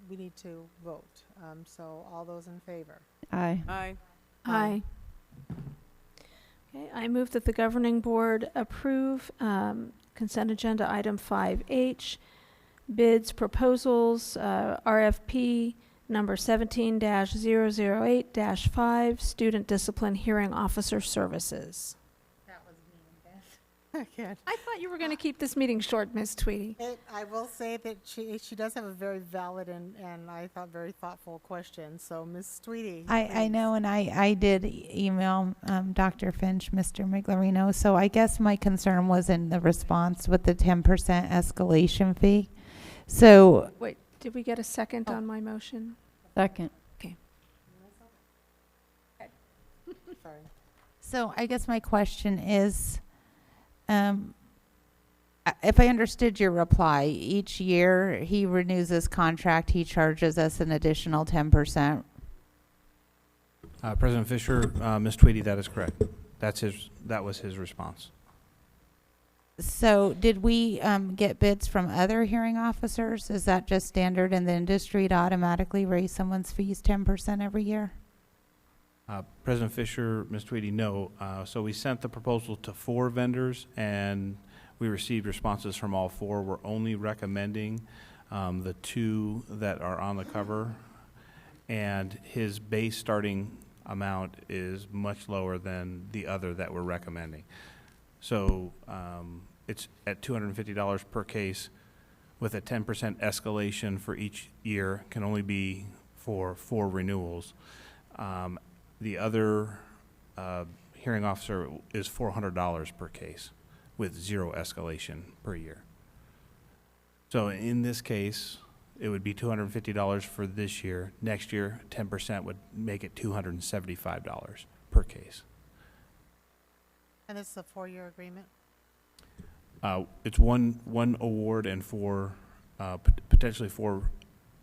we need to vote. So all those in favor? Aye. Aye. Aye. Okay, I move that the governing board approve consent agenda item 5H, bids, proposals, RFP number 17-008-5, student discipline hearing officer services. That was me again. Again. I thought you were going to keep this meeting short, Miss Tweedy. I will say that she does have a very valid and I thought very thoughtful question. So, Ms. Tweedy. I please. know, and I did email Dr. Finch, Mr. Miglarino. So I guess my concern was in the response with the 10% escalation fee. So Wait, did we get a second Oh. on my motion? Second. Sorry. So I guess my question is, if I understood your reply, each year he renews his contract, he charges us an additional 10%. President Fisher, Ms. Tweedy, that is correct. That was his response. So did we get bids from other hearing officers? Is that just standard in the industry to automatically raise someone's fees 10% every year? President Fisher, Ms. Tweedy, no. So we sent the proposal to 4 vendors, and we received responses from all 4. We're only recommending the 2 that are on the cover, and his base starting amount is much lower than the other that we're recommending. So it's at $250 per case with a 10% escalation for each year, can only be for 4 renewals. The other hearing officer is $400 per case with 0 escalation per year. So in this case, it would be $250 for this year. Next year, 10% would make it $275 per case. And this is a 4-year agreement? It's one award and 4, potentially 4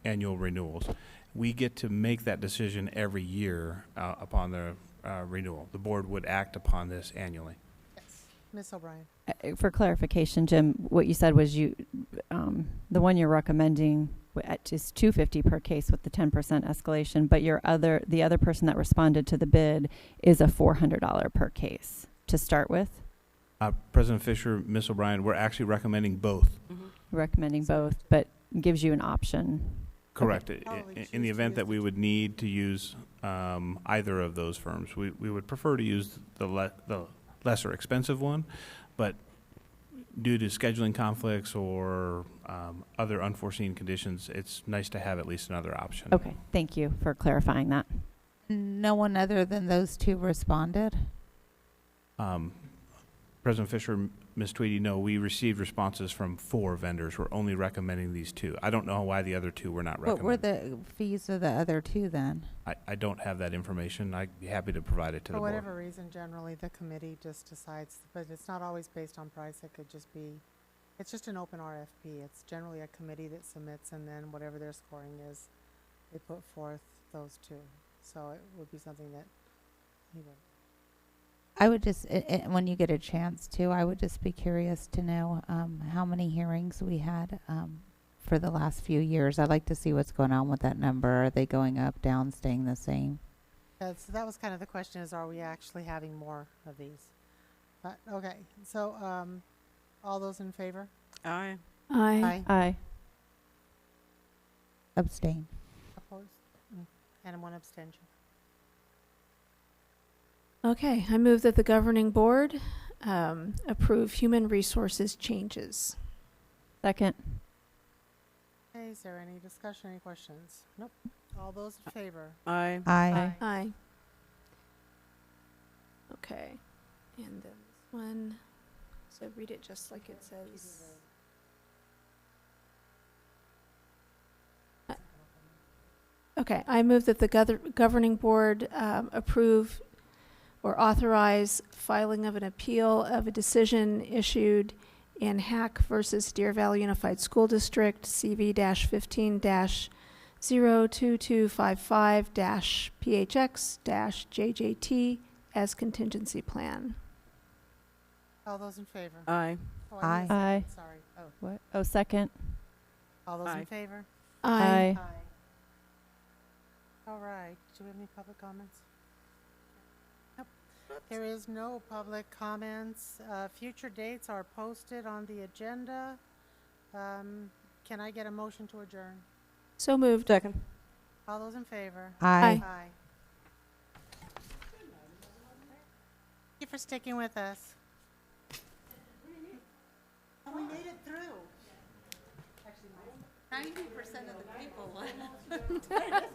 annual renewals. We get to make that decision every year upon the renewal. The board would act upon this annually. Yes. Ms. O'Brien. For clarification, Jim, what you said was the one you're recommending at just $250 per case with the 10% escalation, but the other person that responded to the bid is a $400 per case to start with. President Fisher, Ms. O'Brien, we're actually recommending both. Recommending both, but gives you an option. Correct. Probably In the choose to event use that we the would need to use either of those firms, we would prefer to use the lesser expensive one, but due to scheduling conflicts or other unforeseen conditions, it's nice to have at least another option. Okay, thank you for clarifying that. No one other than those 2 responded? President Fisher, Ms. Tweedy, no, we received responses from 4 vendors. We're only recommending these 2. I don't know why the other 2 were not What were recommended. the fees of the other 2 then? I don't have that information. I'd be happy to provide it to the For board. whatever reason, generally, the committee just decides, but it's not always based on price. It could just be, it's just an open RFP. It's generally a committee that submits, and then whatever their scoring is, they put forth those 2. So it would be something that he would. I would just, when you get a chance to, I would just be curious to know how many hearings we had for the last few years. I'd like to see what's going on with that number. Are they going up, down, staying the same? So that was kind of the question, is are we actually having more of these? But, okay, so all those in favor? Aye. Aye. Aye. Abstain. Opposed? And 1 abstention. Okay, I move that the governing board approve human resources changes. Second. Okay, is there any discussion, any questions? Nope. All those in favor? Aye. Aye. Aye. Okay, and then this one, so read it just like it says. Okay, I move that the governing board approve or authorize filing of an appeal of a decision issued in Hack versus Deer Valley Unified School District, CV-15-02255-PHX-JJT as contingency plan. All those in favor? Aye. Oh, Aye. missed it. Aye. Sorry. Oh, What? Oh, second. all those Aye. in favor? Aye. All right. Do we have any public comments? Nope. There is no public comments. Future dates are posted on the agenda. Can I get a motion to adjourn? So moved. Second. All those in favor? Aye. Aye. Thank you for sticking with us. 90% of the people left.